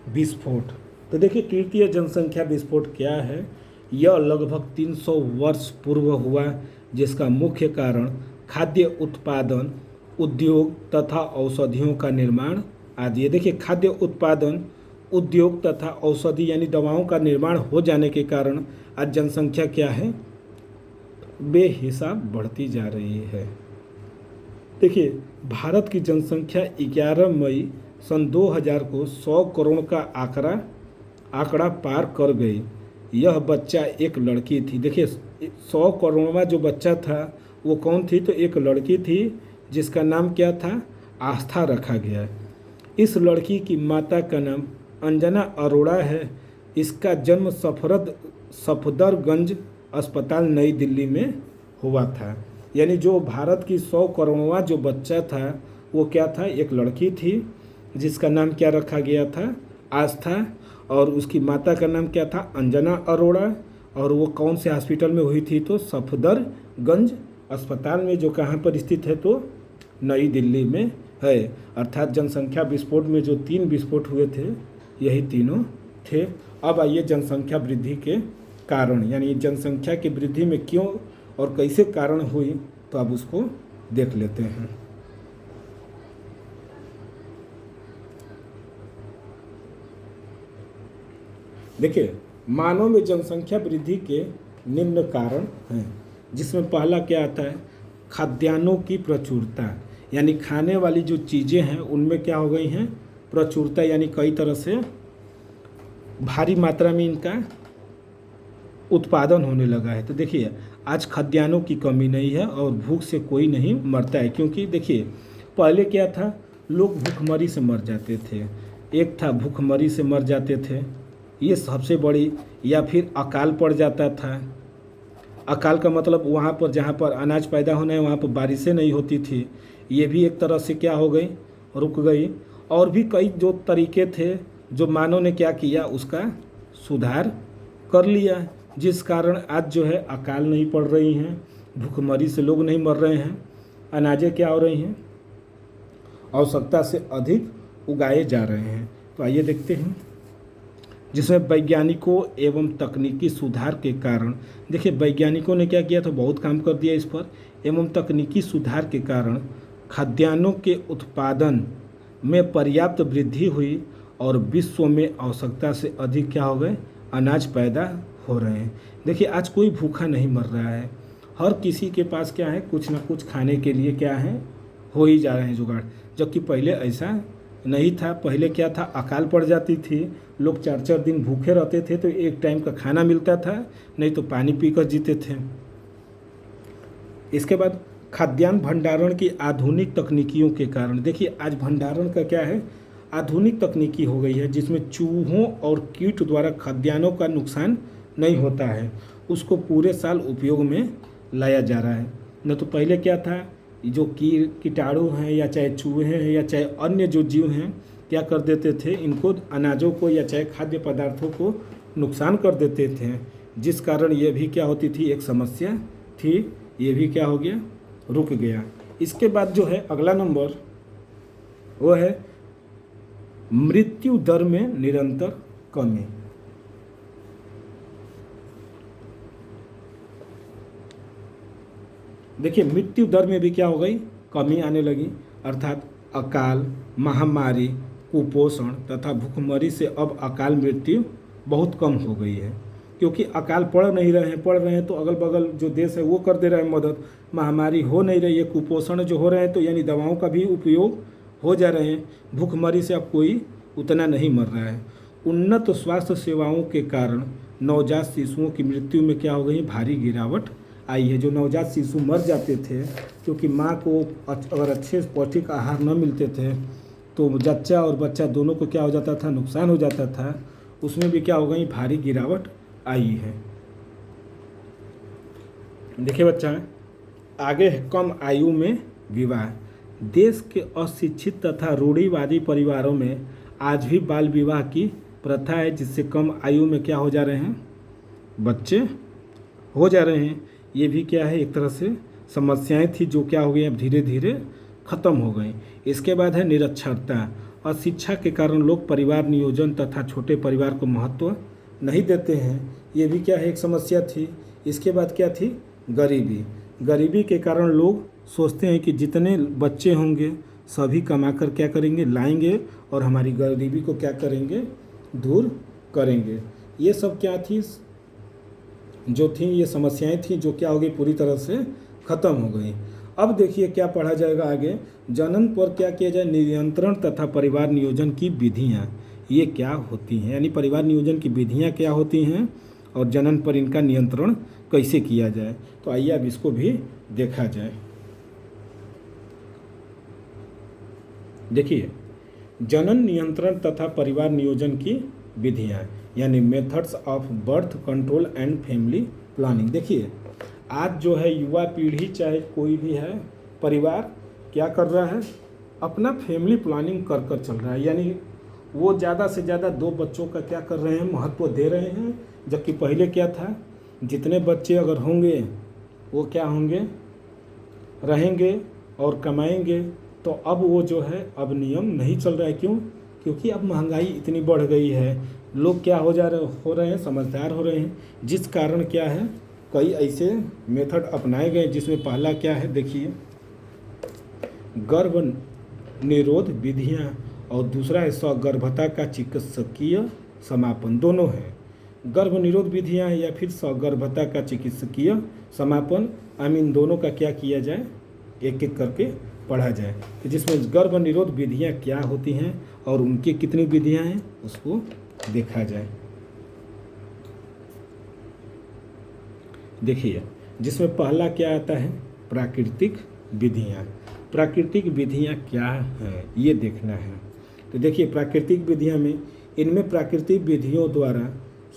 विस्फोट। तो देखिए तृतीय जनसंख्या विस्फोट क्या है। यह लगभग 300 वर्ष पूर्व हुआ, जिसका मुख्य कारण खाद्य उत्पादन, उद्योग तथा औषधियों का निर्माण आदि है। देखिए खाद्य उत्पादन, उद्योग तथा औषधि यानी दवाओं का निर्माण हो जाने के कारण आज जनसंख्या क्या है, बेहिसाब बढ़ती जा रही है। देखिए भारत की जनसंख्या 11 मई सन 2000 को 100 करोड़ का आंकड़ा पार कर गई। यह बच्चा एक लड़की थी। देखिए 100 करोड़वा जो बच्चा था वो कौन थी, तो एक लड़की थी जिसका नाम क्या था, आस्था रखा गया। इस लड़की की माता का नाम अंजना अरोड़ा है। इसका जन्म सफदरगंज अस्पताल नई दिल्ली में हुआ था। यानी जो भारत की 100 करोड़वा जो बच्चा था वो क्या था, एक लड़की थी जिसका नाम क्या रखा गया था, आस्था, और उसकी माता का नाम क्या था, अंजना अरोड़ा। और वो कौन से हॉस्पिटल में हुई थी, तो सफदरगंज अस्पताल में, जो कहाँ पर स्थित है, तो नई दिल्ली में है। अर्थात जनसंख्या विस्फोट में जो 3 विस्फोट हुए थे यही तीनों थे। अब आइए जनसंख्या वृद्धि के कारण, यानी जनसंख्या की वृद्धि में क्यों और कैसे कारण हुई, तो अब उसको देख लेते हैं। देखिए मानव में जनसंख्या वृद्धि के निम्न कारण हैं, जिसमें पहला क्या आता है, खाद्यान्नों की प्रचुरता, यानी खाने वाली जो चीज़ें हैं उनमें क्या हो गई हैं, प्रचुरता, यानी कई तरह से भारी मात्रा में इनका उत्पादन होने लगा है। तो देखिए आज खाद्यान्नों की कमी नहीं है और भूख से कोई नहीं मरता है, क्योंकि देखिए पहले क्या था, लोग भूखमरी से मर जाते थे। एक था भूखमरी से मर जाते थे, ये सबसे बड़ी, या फिर अकाल पड़ जाता था। अकाल का मतलब वहाँ पर जहाँ पर अनाज पैदा होना है वहाँ पर बारिशें नहीं होती थी, ये भी एक तरह से क्या हो गई, रुक गई। और भी कई जो तरीके थे जो मानव ने क्या किया, उसका सुधार कर लिया, जिस कारण आज जो है अकाल नहीं पड़ रही हैं, भूखमरी से लोग नहीं मर रहे हैं, अनाजें क्या हो रही हैं, आवश्यकता से अधिक उगाए जा रहे हैं। तो आइए देखते हैं, जिसमें वैज्ञानिकों एवं तकनीकी सुधार के कारण, देखिए वैज्ञानिकों ने क्या किया, तो बहुत काम कर दिया इस पर, एवं तकनीकी सुधार के कारण खाद्यान्नों के उत्पादन में पर्याप्त वृद्धि हुई और विश्व में आवश्यकता से अधिक क्या हो गए, अनाज पैदा हो रहे हैं। देखिए आज कोई भूखा नहीं मर रहा है, हर किसी के पास क्या है, कुछ ना कुछ खाने के लिए क्या है, हो ही जा रहे हैं जुगाड़, जबकि पहले ऐसा नहीं था। पहले क्या था, अकाल पड़ जाती थी, लोग 4-4 दिन भूखे रहते थे, तो एक टाइम का खाना मिलता था, नहीं तो पानी पीकर जीते थे। इसके बाद खाद्यान्न भंडारण की आधुनिक तकनीकियों के कारण, देखिए आज भंडारण का क्या है, आधुनिक तकनीकी हो गई है, जिसमें चूहों और कीट द्वारा खाद्यान्नों का नुकसान नहीं होता है, उसको पूरे साल उपयोग में लाया जा रहा है। न तो पहले क्या था, जो कीटाणु हैं या चाहे चूहे हैं या चाहे अन्य जो जीव हैं, क्या कर देते थे, इनको अनाजों को या चाहे खाद्य पदार्थों को नुकसान कर देते थे, जिस कारण ये भी क्या होती थी, एक समस्या थी, ये भी क्या हो गया, रुक गया। इसके बाद जो है अगला नंबर वो है मृत्यु दर में निरंतर कमी। देखिए मृत्यु दर में भी क्या हो गई, कमी आने लगी, अर्थात अकाल, महामारी, कुपोषण तथा भूखमरी से अब अकाल मृत्यु बहुत कम हो गई है, क्योंकि अकाल पड़ रहे हैं तो अगल बगल जो देश है वो कर दे रहे हैं मदद, महामारी हो नहीं रही है, कुपोषण जो हो रहे हैं तो यानी दवाओं का भी उपयोग हो जा रहे हैं, भूखमरी से अब कोई उतना नहीं मर रहा है। उन्नत स्वास्थ्य सेवाओं के कारण नवजात शिशुओं की मृत्यु में क्या हो गई, भारी गिरावट आई है। जो नवजात शिशु मर जाते थे क्योंकि माँ को अगर अच्छे पौष्टिक आहार न मिलते थे तो जच्चा और बच्चा दोनों को क्या हो जाता था, नुकसान हो जाता था, उसमें भी क्या हो गई, भारी गिरावट आई है। देखिए बच्चा आगे है कम आयु में विवाह। देश के अशिक्षित तथा रूढ़िवादी परिवारों में आज भी बाल विवाह की प्रथा है, जिससे कम आयु में क्या हो जा रहे हैं, बच्चे हो जा रहे हैं। ये भी क्या है, एक तरह से समस्याएं थी जो क्या हो गई, अब धीरे धीरे खत्म हो गई। इसके बाद है निरक्षरता। अशिक्षा के कारण लोग परिवार नियोजन तथा छोटे परिवार को महत्व नहीं देते हैं। ये भी क्या है, एक समस्या थी। इसके बाद क्या थी, गरीबी। गरीबी के कारण लोग सोचते हैं कि जितने बच्चे होंगे सभी कमाकर क्या करेंगे, लाएंगे और हमारी गरीबी को क्या करेंगे, दूर करेंगे। ये सब क्या थी, जो थी ये समस्याएं थी जो क्या हो गई, पूरी तरह से ख़त्म हो गई। अब देखिए क्या पढ़ा जाएगा आगे। जनन पर क्या किया जाए, नियंत्रण तथा परिवार नियोजन की विधियाँ ये क्या होती हैं, यानी परिवार नियोजन की विधियाँ क्या होती हैं और जनन पर इनका नियंत्रण कैसे किया जाए। तो आइए अब इसको भी देखा जाए। देखिए, जनन नियंत्रण तथा परिवार नियोजन की विधियाँ यानी methods of birth control and family planning. देखिए, आज जो है युवा पीढ़ी चाहे कोई भी है, परिवार क्या कर रहा है, अपना फैमिली प्लानिंग कर कर चल रहा है। यानी वो ज़्यादा से ज़्यादा 2 बच्चों का क्या कर रहे हैं, महत्व दे रहे हैं। जबकि पहले क्या था, जितने बच्चे अगर होंगे वो क्या होंगे, रहेंगे और कमाएंगे। तो अब वो जो है अब नियम नहीं चल रहा है। क्यों? क्योंकि अब महंगाई इतनी बढ़ गई है, लोग क्या हो रहे हैं, समझदार हो रहे हैं। जिस कारण क्या है, कई ऐसे मेथड अपनाए गए जिसमें पहला क्या है, देखिए गर्भ निरोध विधियाँ और दूसरा है सगर्भता का चिकित्सकीय समापन। दोनों है, गर्भ निरोध विधियाँ या फिर सगर्भता का चिकित्सकीय समापन। इन दोनों का क्या किया जाए, एक एक करके पढ़ा जाए। तो जिसमें गर्भ निरोध विधियाँ क्या होती हैं और उनकी कितनी विधियाँ हैं उसको देखा जाए। देखिए, जिसमें पहला क्या आता है, प्राकृतिक विधियाँ। प्राकृतिक विधियाँ क्या हैं ये देखना है। तो देखिए, प्राकृतिक विधियाँ में इनमें प्राकृतिक विधियों द्वारा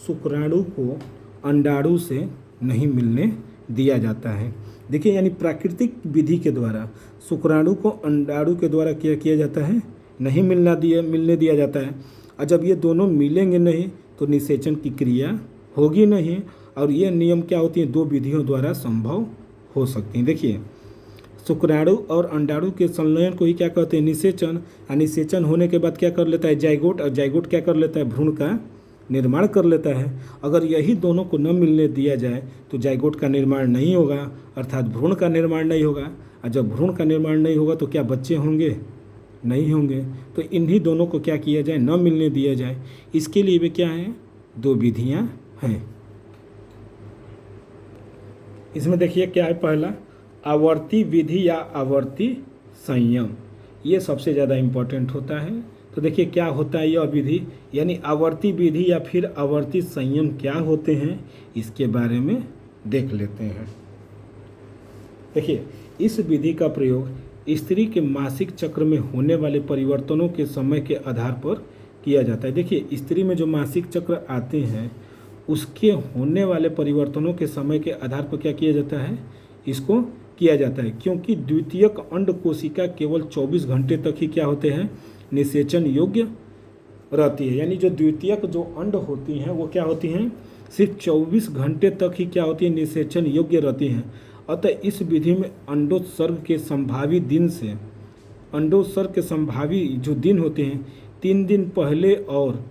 शुक्राणु को अंडाणु से नहीं मिलने दिया जाता है। देखिए, यानी प्राकृतिक विधि के द्वारा शुक्राणु को अंडाणु के द्वारा क्या किया जाता है, नहीं मिलने दिया जाता है। और जब ये दोनों मिलेंगे नहीं तो निषेचन की क्रिया होगी नहीं। और ये नियम क्या होती हैं, 2 विधियों द्वारा संभव हो सकती हैं। देखिए, शुक्राणु और अंडाणु के संलयन को ही क्या कहते हैं, निषेचन। और निषेचन होने के बाद क्या कर लेता है, जाइगोट। और जाइगोट क्या कर लेता है, भ्रूण का निर्माण कर लेता है। अगर यही दोनों को न मिलने दिया जाए तो जाइगोट का निर्माण नहीं होगा, अर्थात भ्रूण का निर्माण नहीं होगा। और जब भ्रूण का निर्माण नहीं होगा तो क्या बच्चे होंगे, नहीं होंगे। तो इन्हीं दोनों को क्या किया जाए, न मिलने दिया जाए। इसके लिए भी क्या है, 2 विधियाँ हैं। इसमें देखिए क्या है, पहला आवर्ती विधि या आवर्ती संयम। ये सबसे ज़्यादा इम्पोर्टेंट होता है। तो देखिए क्या होता है यह विधि, यानी आवर्ती विधि या फिर आवर्ती संयम क्या होते हैं, इसके बारे में देख लेते हैं। देखिए, इस विधि का प्रयोग स्त्री के मासिक चक्र में होने वाले परिवर्तनों के समय के आधार पर किया जाता है। देखिए, स्त्री में जो मासिक चक्र आते हैं उसके होने वाले परिवर्तनों के समय के आधार पर क्या किया जाता है, इसको किया जाता है। क्योंकि द्वितीयक अंड कोशिका केवल 24 घंटे तक ही क्या होते हैं, निषेचन योग्य रहती है। यानी जो द्वितीयक जो अंड होती हैं वो क्या होती हैं, सिर्फ 24 घंटे तक ही क्या होती है, निषेचन योग्य रहती हैं। अतः इस विधि में अंडोत्सर्ग के संभावी दिन से अंडोत्सर्ग के संभावी जो दिन होते हैं 3 दिन पहले और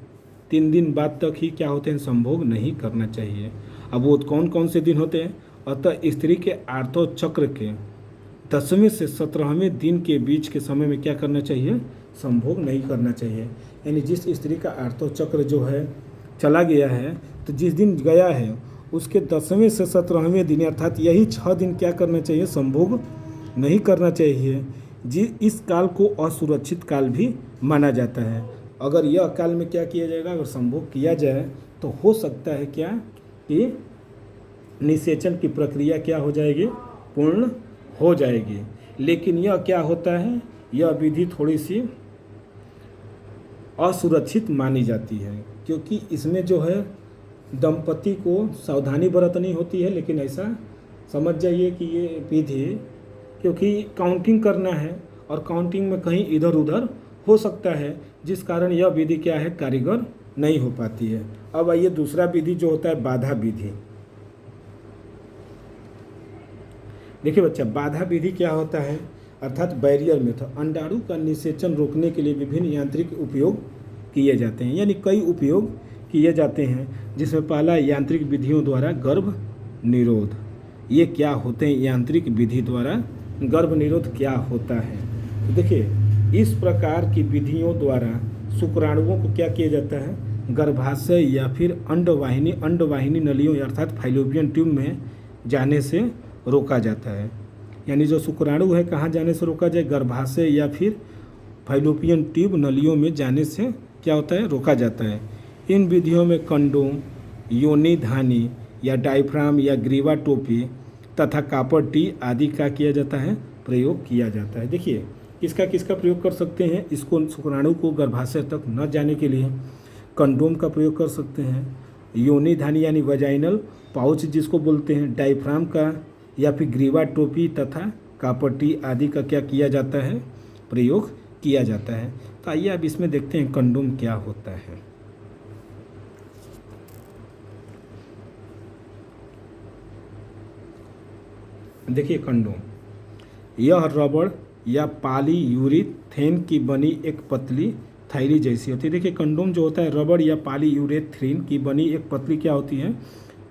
3 दिन बाद तक ही क्या होते हैं, संभोग नहीं करना चाहिए। अब वो कौन कौन से दिन होते हैं, अतः स्त्री के आर्तव चक्र के 10वें से 17वें दिन के बीच के समय में क्या करना चाहिए, संभोग नहीं करना चाहिए। यानी जिस स्त्री का आर्तव चक्र जो है चला गया है, तो जिस दिन गया है उसके 10वें से 17वें दिन अर्थात यही 6 दिन क्या करना चाहिए, संभोग नहीं करना चाहिए। इस काल को असुरक्षित काल भी माना जाता है। अगर यह काल में क्या किया जाएगा, अगर संभोग किया जाए तो हो सकता है क्या कि निषेचन की प्रक्रिया क्या हो जाएगी, पूर्ण हो जाएगी। लेकिन यह क्या होता है, यह विधि थोड़ी सी असुरक्षित मानी जाती है, क्योंकि इसमें जो है दंपति को सावधानी बरतनी होती है। लेकिन ऐसा समझ जाइए कि ये विधि, क्योंकि काउंटिंग करना है और काउंटिंग में कहीं इधर उधर हो सकता है, जिस कारण यह विधि क्या है, कारीगर नहीं हो पाती है। अब आइए दूसरा विधि जो होता है बाधा विधि। देखिए बच्चा, बाधा विधि क्या होता है, अर्थात बैरियर मेथड। अंडाणु का निषेचन रोकने के लिए विभिन्न यांत्रिक उपयोग किए जाते हैं, यानी कई उपयोग किए जाते हैं, जिसमें पहला यांत्रिक विधियों द्वारा गर्भ निरोध। ये क्या होते हैं यांत्रिक विधि द्वारा गर्भ निरोध क्या होता है? तो देखिए, इस प्रकार की विधियों द्वारा शुक्राणुओं को क्या किया जाता है, गर्भाशय या फिर अंडवाहिनी नलियों अर्थात फाइलोपियन ट्यूब में जाने से रोका जाता है। यानी जो शुक्राणु है कहाँ जाने से रोका जाए, गर्भाशय या फिर फाइलोपियन ट्यूब नलियों में जाने से क्या होता है, रोका जाता है। इन विधियों में कंडोम, योनि धानी या डायफ्राम या ग्रीवा टोपी तथा कापर टी आदि का किया जाता है, प्रयोग किया जाता है। देखिए, किसका प्रयोग कर सकते हैं, इसको शुक्राणु को गर्भाशय तक न जाने के लिए कंडोम का प्रयोग कर सकते हैं, योनि धानी यानी वजाइनल पाउच जिसको बोलते हैं, डायफ्राम का या फिर ग्रीवा टोपी तथा कापर टी आदि का क्या किया जाता है, प्रयोग किया जाता है। तो आइए अब इसमें देखते हैं कंडोम क्या होता है। देखिए कंडोम, यह रबड़ या पॉलीयूरेथेन की बनी एक पतली थैली जैसी होती है। देखिए कंडोम जो होता है रबड़ या पॉलीयूरेथेन की बनी एक पतली क्या होती है,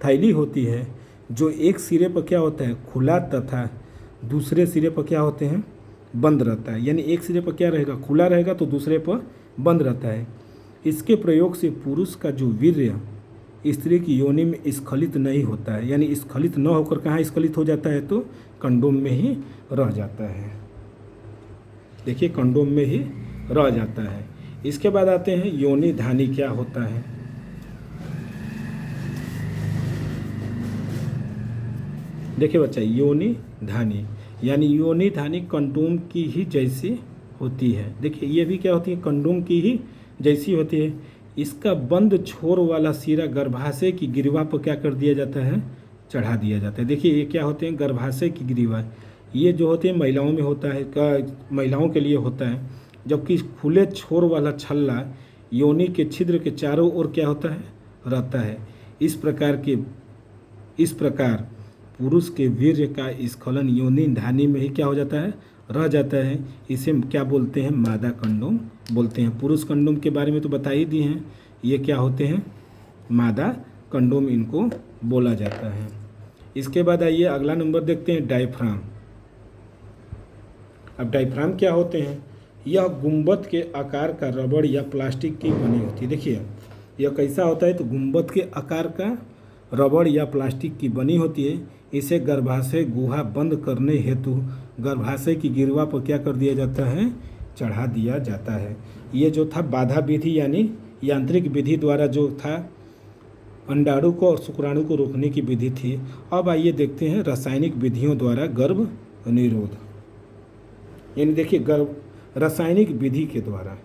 थैली होती है, जो एक सिरे पर क्या होता है, खुला तथा दूसरे सिरे पर क्या होते हैं, बंद रहता है। यानी एक सिरे पर क्या रहेगा, खुला रहेगा, तो दूसरे पर बंद रहता है। इसके प्रयोग से पुरुष का जो वीर्य स्त्री की योनि में स्खलित नहीं होता है, यानी स्खलित न होकर कहाँ स्खलित हो जाता है, तो कंडोम में ही रह जाता है। देखिए कंडोम में ही रह जाता है। इसके बाद आते हैं योनि धानी क्या होता है। देखिए बच्चा, योनि धानी यानी योनि धानी कंडोम की ही जैसी होती है। देखिए ये भी क्या होती है, कंडोम की ही जैसी होती है। इसका बंद छोर वाला सिरा गर्भाशय की ग्रीवा पर क्या कर दिया जाता है, चढ़ा दिया जाता है। देखिए ये क्या होते हैं, गर्भाशय की ग्रीवा, ये जो होते हैं महिलाओं में होता है, महिलाओं के लिए होता है, जबकि खुले छोर वाला छल्ला योनि के छिद्र के चारों ओर क्या होता है, रहता है। इस प्रकार पुरुष के वीर्य का स्खलन योनि धानी में ही क्या हो जाता है, रह जाता है। इसे क्या बोलते हैं, मादा कंडोम बोलते हैं। पुरुष कंडोम के बारे में तो बता ही दिए हैं, ये क्या होते हैं, मादा कंडोम इनको बोला जाता है। इसके बाद आइए अगला नंबर देखते हैं, डायफ्राम। अब डायफ्राम क्या होते हैं, यह गुंबद के आकार का रबड़ या प्लास्टिक की बनी होती है। देखिए यह कैसा होता है, तो गुंबद के आकार का रबड़ या प्लास्टिक की बनी होती है। इसे गर्भाशय गुहा बंद करने हेतु गर्भाशय की गिरवा पर क्या कर दिया जाता है, चढ़ा दिया जाता है। ये जो था बाधा विधि यानी यांत्रिक विधि द्वारा जो था अंडाणु को और शुक्राणु को रोकने की विधि थी। अब आइए देखते हैं रासायनिक विधियों द्वारा गर्भ निरोध। यानी देखिए गर्भ रासायनिक विधि के द्वारा,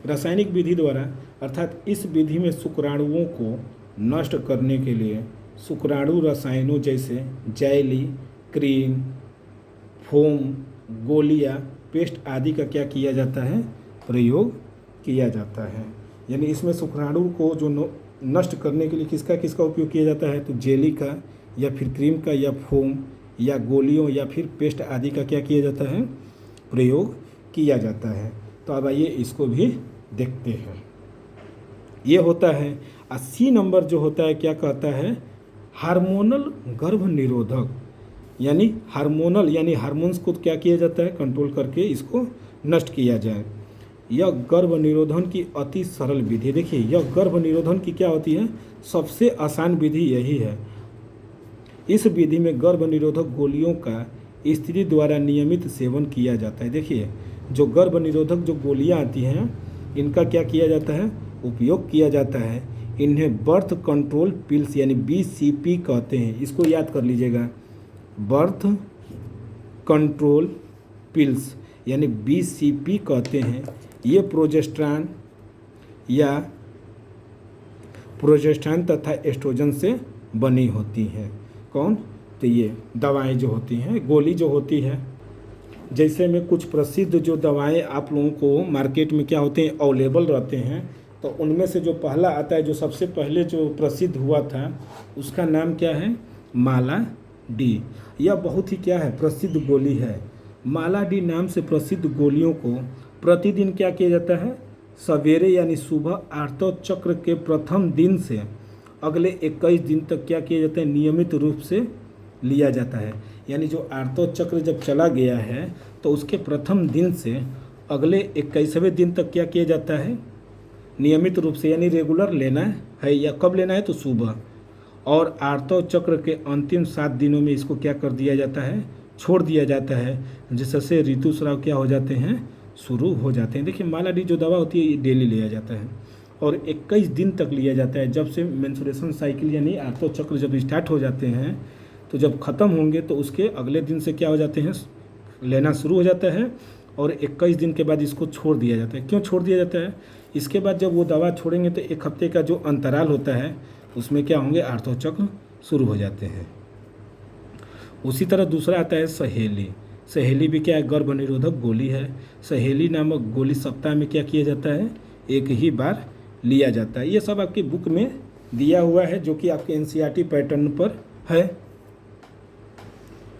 रासायनिक विधि द्वारा अर्थात इस विधि में शुक्राणुओं को नष्ट करने के लिए शुक्राणु रसायनों जैसे जैली, क्रीम, फोम, गोलियां, पेस्ट आदि का क्या किया जाता है, प्रयोग किया जाता है। यानी इसमें शुक्राणु को जो नष्ट करने के लिए किसका उपयोग किया जाता है, तो जेली का या फिर क्रीम का या फोम या गोलियों या फिर पेस्ट आदि का क्या किया जाता है, प्रयोग किया जाता है। तो अब आइए इसको भी देखते हैं। ये होता है 80 नंबर जो होता है, क्या कहता है, हार्मोनल गर्भ निरोधक। यानी हार्मोनल यानी हार्मोन्स को क्या किया जाता है, कंट्रोल करके इसको नष्ट किया जाए। यह गर्भ निरोधन की अति सरल विधि। देखिए यह गर्भ निरोधन की क्या होती है, सबसे आसान विधि यही है। इस विधि में गर्भ निरोधक गोलियों का स्त्री द्वारा नियमित सेवन किया जाता है। देखिए जो गर्भ निरोधक जो गोलियां आती हैं, इनका क्या किया जाता है, उपयोग किया जाता है। इन्हें बर्थ कंट्रोल पिल्स यानी BCP कहते हैं। इसको याद कर लीजिएगा, बर्थ कंट्रोल पिल्स यानी BCP कहते हैं। ये प्रोजेस्टेरॉन तथा एस्ट्रोजन से बनी होती हैं। कौन? तो ये दवाएं जो होती हैं, गोली जो होती है, जैसे में कुछ प्रसिद्ध जो दवाएं आप लोगों को मार्केट में क्या होते हैं अवेलेबल रहते हैं, तो उनमें से जो पहला आता है, जो सबसे पहले जो प्रसिद्ध हुआ था, उसका नाम क्या है? माला डी। यह बहुत ही क्या है? प्रसिद्ध गोली है। माला डी नाम से प्रसिद्ध गोलियों को प्रतिदिन क्या किया जाता है? सवेरे यानी सुबह आर्तव चक्र के प्रथम दिन से अगले 21 दिन तक क्या किया जाता है? नियमित रूप से लिया जाता है। यानी जो आर्तव चक्र जब चला गया है तो उसके प्रथम दिन से अगले 21वें दिन तक क्या किया जाता है? नियमित रूप से, यानी रेगुलर लेना है। या कब लेना है? तो सुबह। और आर्तव चक्र के अंतिम 7 दिनों में इसको क्या कर दिया जाता है? छोड़ दिया जाता है, जिससे ऋतुस्राव क्या हो जाते हैं? शुरू हो जाते हैं। देखिए माला डी जो दवा होती है ये डेली लिया जाता है और 21 दिन तक लिया जाता है। जब से मेंस्ट्रुएशन साइकिल यानी आर्तव चक्र जब स्टार्ट हो जाते हैं तो जब ख़त्म होंगे तो उसके अगले दिन से क्या हो जाते हैं? लेना शुरू हो जाता है और 21 दिन के बाद इसको छोड़ दिया जाता है। क्यों छोड़ दिया जाता है? इसके बाद जब वो दवा छोड़ेंगे तो 1 हफ्ते का जो अंतराल होता है उसमें क्या होंगे? आर्तव चक्र शुरू हो जाते हैं। उसी तरह दूसरा आता है सहेली। सहेली भी क्या है? गर्भ निरोधक गोली है। सहेली नामक गोली सप्ताह में क्या किया जाता है? 1 ही बार लिया जाता है। ये सब आपकी बुक में दिया हुआ है जो कि आपके एनसीईआरटी पैटर्न पर है।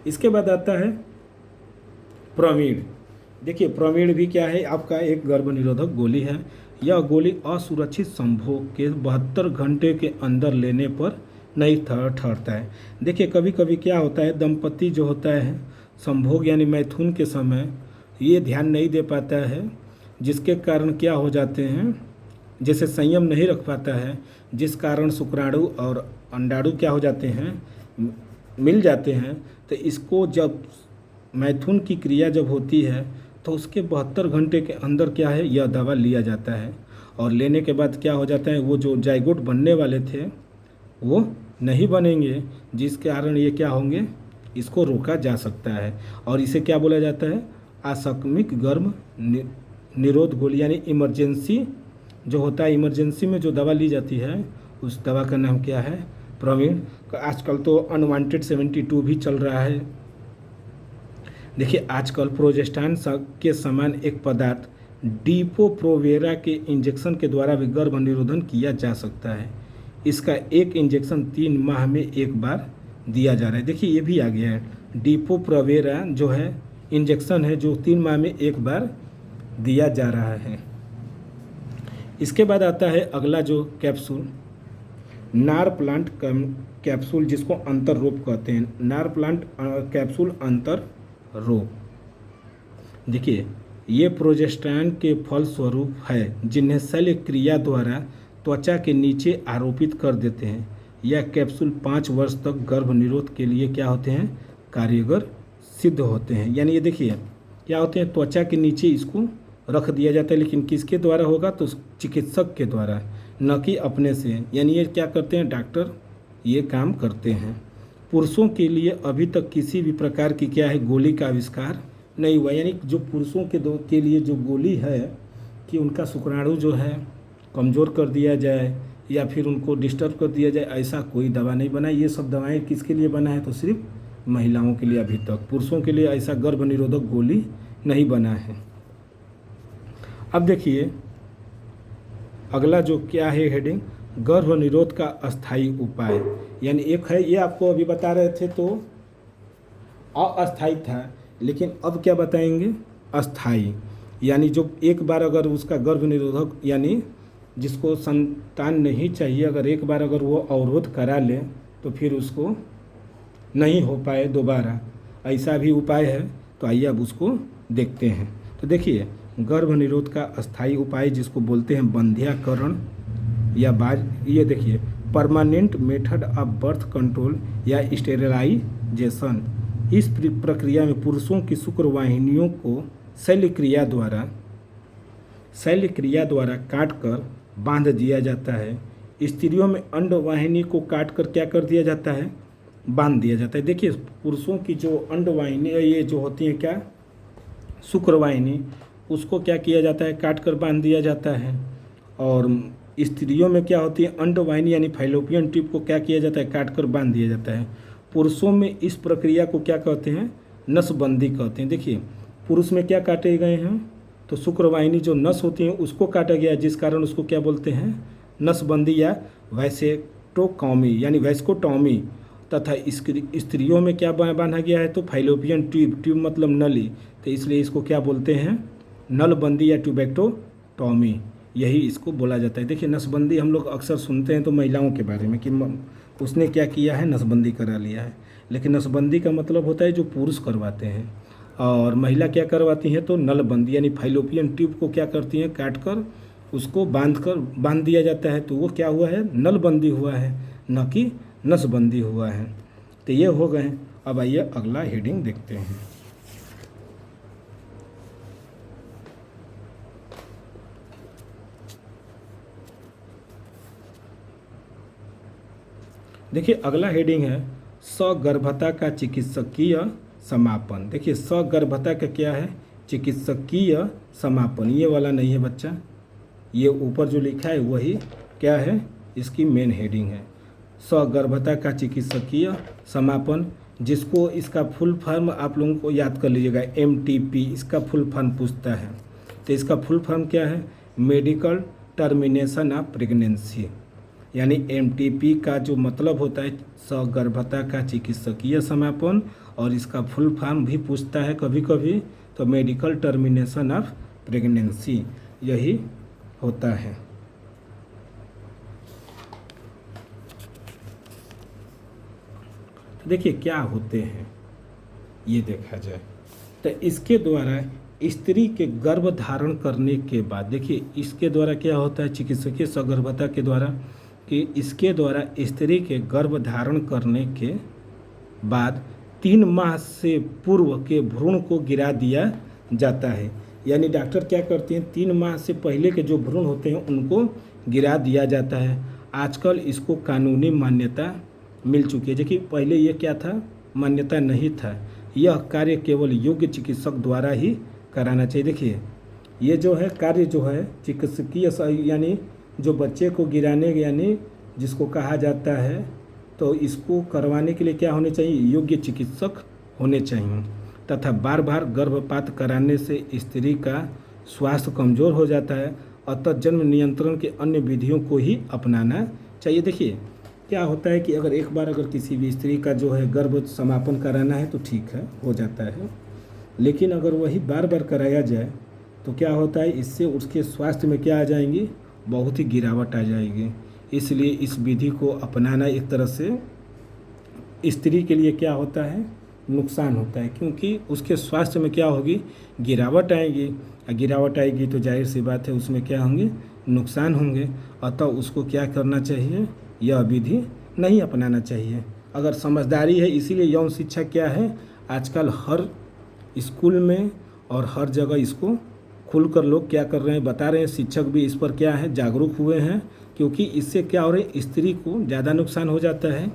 इसके बाद आता है प्रवीण। देखिए प्रवीण भी क्या है? आपका एक गर्भ निरोधक गोली है। यह गोली असुरक्षित संभोग के 72 घंटे के अंदर लेने पर नहीं ठहरता है। देखिए कभी कभी क्या होता है, दंपति जो होता है संभोग यानी मैथुन के समय ये ध्यान नहीं दे पाता है, जिसके कारण क्या हो जाते हैं, जैसे संयम नहीं रख पाता है, जिस कारण शुक्राणु और अंडाणु क्या हो जाते हैं? मिल जाते हैं। तो इसको जब मैथुन की क्रिया जब होती है तो उसके 72 घंटे के अंदर क्या है? यह दवा लिया जाता है और लेने के बाद क्या हो जाता है? वो जो जाइगोट बनने वाले थे वो नहीं बनेंगे, जिस कारण ये क्या होंगे? इसको रोका जा सकता है और इसे क्या बोला जाता है? आकस्मिक गर्भ निरोध गोली यानी इमरजेंसी जो होता है, इमरजेंसी में जो दवा ली जाती है उस दवा का नाम क्या है? प्रवीण। आजकल तो अनवांटेड 72 भी चल रहा है। देखिए आजकल प्रोजेस्टेरॉन के समान एक पदार्थ डिपो-प्रोवेरा के इंजेक्शन के द्वारा भी गर्भ निरोधन किया जा सकता है। इसका एक इंजेक्शन 3 माह में 1 बार दिया जा रहा है। देखिए ये भी आ गया है, डिपो-प्रोवेरा जो है इंजेक्शन है जो 3 माह में 1 बार दिया जा रहा है। इसके बाद आता है अगला जो कैप्सूल, नार प्लांट कैप्सूल, जिसको अंतर रोप कहते हैं। नार प्लांट कैप्सूल अंतर रोप। देखिए ये प्रोजेस्टेरॉन के फलस्वरूप है जिन्हें शल्य क्रिया द्वारा त्वचा के नीचे आरोपित कर देते हैं। यह कैप्सूल 5 वर्ष तक गर्भ निरोध के लिए क्या होते हैं? कारगर सिद्ध होते हैं। यानी ये देखिए क्या होते हैं? त्वचा के नीचे इसको रख दिया जाता है, लेकिन किसके द्वारा होगा? तो चिकित्सक के द्वारा, न कि अपने से। यानी ये क्या करते हैं? डॉक्टर ये काम करते हैं। पुरुषों के लिए अभी तक किसी भी प्रकार की क्या है? गोली का आविष्कार नहीं हुआ। यानी जो पुरुषों के लिए जो गोली है कि उनका शुक्राणु जो है कमज़ोर कर दिया जाए या फिर उनको डिस्टर्ब कर दिया जाए, ऐसा कोई दवा नहीं बना। ये सब दवाएं किसके लिए बना है? तो सिर्फ महिलाओं के लिए। अभी तक पुरुषों के लिए ऐसा गर्भ निरोधक गोली नहीं बना है। अब देखिए अगला जो क्या है हेडिंग, गर्भ निरोध का अस्थायी उपाय। यानी एक है, ये आपको अभी बता रहे थे तो अस्थायी था, लेकिन अब क्या बताएंगे? अस्थायी। यानी जो एक बार अगर उसका गर्भ निरोधक यानी जिसको संतान नहीं चाहिए, अगर एक बार अगर वो अवरोध करा ले तो फिर उसको नहीं हो पाए दोबारा, ऐसा भी उपाय है। तो आइए अब उसको देखते हैं। तो देखिए गर्भ निरोध का अस्थायी उपाय जिसको बोलते हैं बंध्याकरण या ये देखिए permanent method of birth control या स्टेरिलाइजेशन। इस प्रक्रिया में पुरुषों की शुक्रवाहिनियों को शल्य क्रिया द्वारा काटकर बांध दिया जाता है। स्त्रियों में अंडवाहिनी को काटकर क्या कर दिया जाता है? बांध दिया जाता है। देखिए पुरुषों की जो अंडवाहिनी ये जो होती है क्या? शुक्रवाहिनी, उसको क्या किया जाता है? काट कर बांध दिया जाता है। और स्त्रियों में क्या होती है, अंडवाहिनी यानी फैलोपियन ट्यूब को क्या किया जाता है, काट कर बांध दिया जाता है। पुरुषों में इस प्रक्रिया को क्या कहते हैं, नसबंदी कहते हैं। देखिए पुरुष में क्या काटे गए हैं, तो शुक्रवाहिनी जो नस होती है उसको काटा गया, जिस कारण उसको क्या बोलते हैं, नसबंदी या वैसेक्टोकॉमी यानी वैस्कोटॉमी। तथा स्त्रियों में क्या बांधा गया है, तो फैलोपियन ट्यूब, ट्यूब मतलब नली, तो इसलिए इसको क्या बोलते हैं, नलबंदी या ट्यूबेक्टोटॉमी, यही इसको बोला जाता है। देखिए नसबंदी हम लोग अक्सर सुनते हैं तो महिलाओं के बारे में कि उसने क्या किया है, नसबंदी करा लिया है, लेकिन नसबंदी का मतलब होता है जो पुरुष करवाते हैं, और महिला क्या करवाती हैं, तो नलबंदी यानी फैलोपियन ट्यूब को क्या करती हैं, काट कर उसको बांध दिया जाता है, तो वो क्या हुआ है, नलबंदी हुआ है, न कि नसबंदी हुआ है। तो ये हो गए। अब आइए अगला हेडिंग देखते हैं। देखिए अगला हेडिंग है सगर्भता का चिकित्सकीय समापन। देखिए सगर्भता का क्या है, चिकित्सकीय समापन, ये वाला नहीं है बच्चा, ये ऊपर जो लिखा है वही क्या है, इसकी मेन हेडिंग है सगर्भता का चिकित्सकीय समापन, जिसको इसका फुल फॉर्म आप लोगों को याद कर लीजिएगा, MTP इसका फुल फॉर्म पूछता है। तो इसका फुल फॉर्म क्या है, मेडिकल टर्मिनेशन ऑफ प्रेगनेंसी, यानी MTP का जो मतलब होता है सगर्भता का चिकित्सकीय समापन, और इसका फुल फॉर्म भी पूछता है कभी कभी, तो मेडिकल टर्मिनेशन ऑफ प्रेगनेंसी यही होता है। देखिए क्या होते हैं ये देखा जाए, तो इसके द्वारा स्त्री के गर्भ धारण करने के बाद, देखिए इसके द्वारा क्या होता है, चिकित्सकीय सगर्भता के द्वारा, कि इसके द्वारा स्त्री के गर्भ धारण करने के बाद 3 माह से पूर्व के भ्रूण को गिरा दिया जाता है। यानी डॉक्टर क्या करते हैं, 3 माह से पहले के जो भ्रूण होते हैं उनको गिरा दिया जाता है। आजकल इसको कानूनी मान्यता मिल चुकी है, देखिए पहले ये क्या था, मान्यता नहीं था। यह कार्य केवल योग्य चिकित्सक द्वारा ही कराना चाहिए। देखिए ये जो है कार्य जो है चिकित्सकीय यानी जो बच्चे को गिराने यानी जिसको कहा जाता है, तो इसको करवाने के लिए क्या होने चाहिए, योग्य चिकित्सक होने चाहिए। तथा बार बार गर्भपात कराने से स्त्री का स्वास्थ्य कमज़ोर हो जाता है, अतः जन्म नियंत्रण के अन्य विधियों को ही अपनाना चाहिए। देखिए क्या होता है कि अगर एक बार अगर किसी भी स्त्री का जो है गर्भ समापन कराना है तो ठीक है, हो जाता है, लेकिन अगर वही बार बार कराया जाए तो क्या होता है, इससे उसके स्वास्थ्य में क्या आ जाएंगी, बहुत ही गिरावट आ जाएगी। इसलिए इस विधि को अपनाना एक तरह से स्त्री के लिए क्या होता है, नुकसान होता है, क्योंकि उसके स्वास्थ्य में क्या होगी, गिरावट आएगी, और गिरावट आएगी तो जाहिर सी बात है उसमें क्या होंगे, नुकसान होंगे। अतः उसको क्या करना चाहिए, यह विधि नहीं अपनाना चाहिए। अगर समझदारी है, इसीलिए यौन शिक्षा क्या है, आजकल हर स्कूल में और हर जगह इसको खुलकर लोग क्या कर रहे हैं, बता रहे हैं, शिक्षक भी इस पर क्या है, जागरूक हुए हैं, क्योंकि इससे क्या हो रहा है, स्त्री को ज़्यादा नुकसान हो जाता है।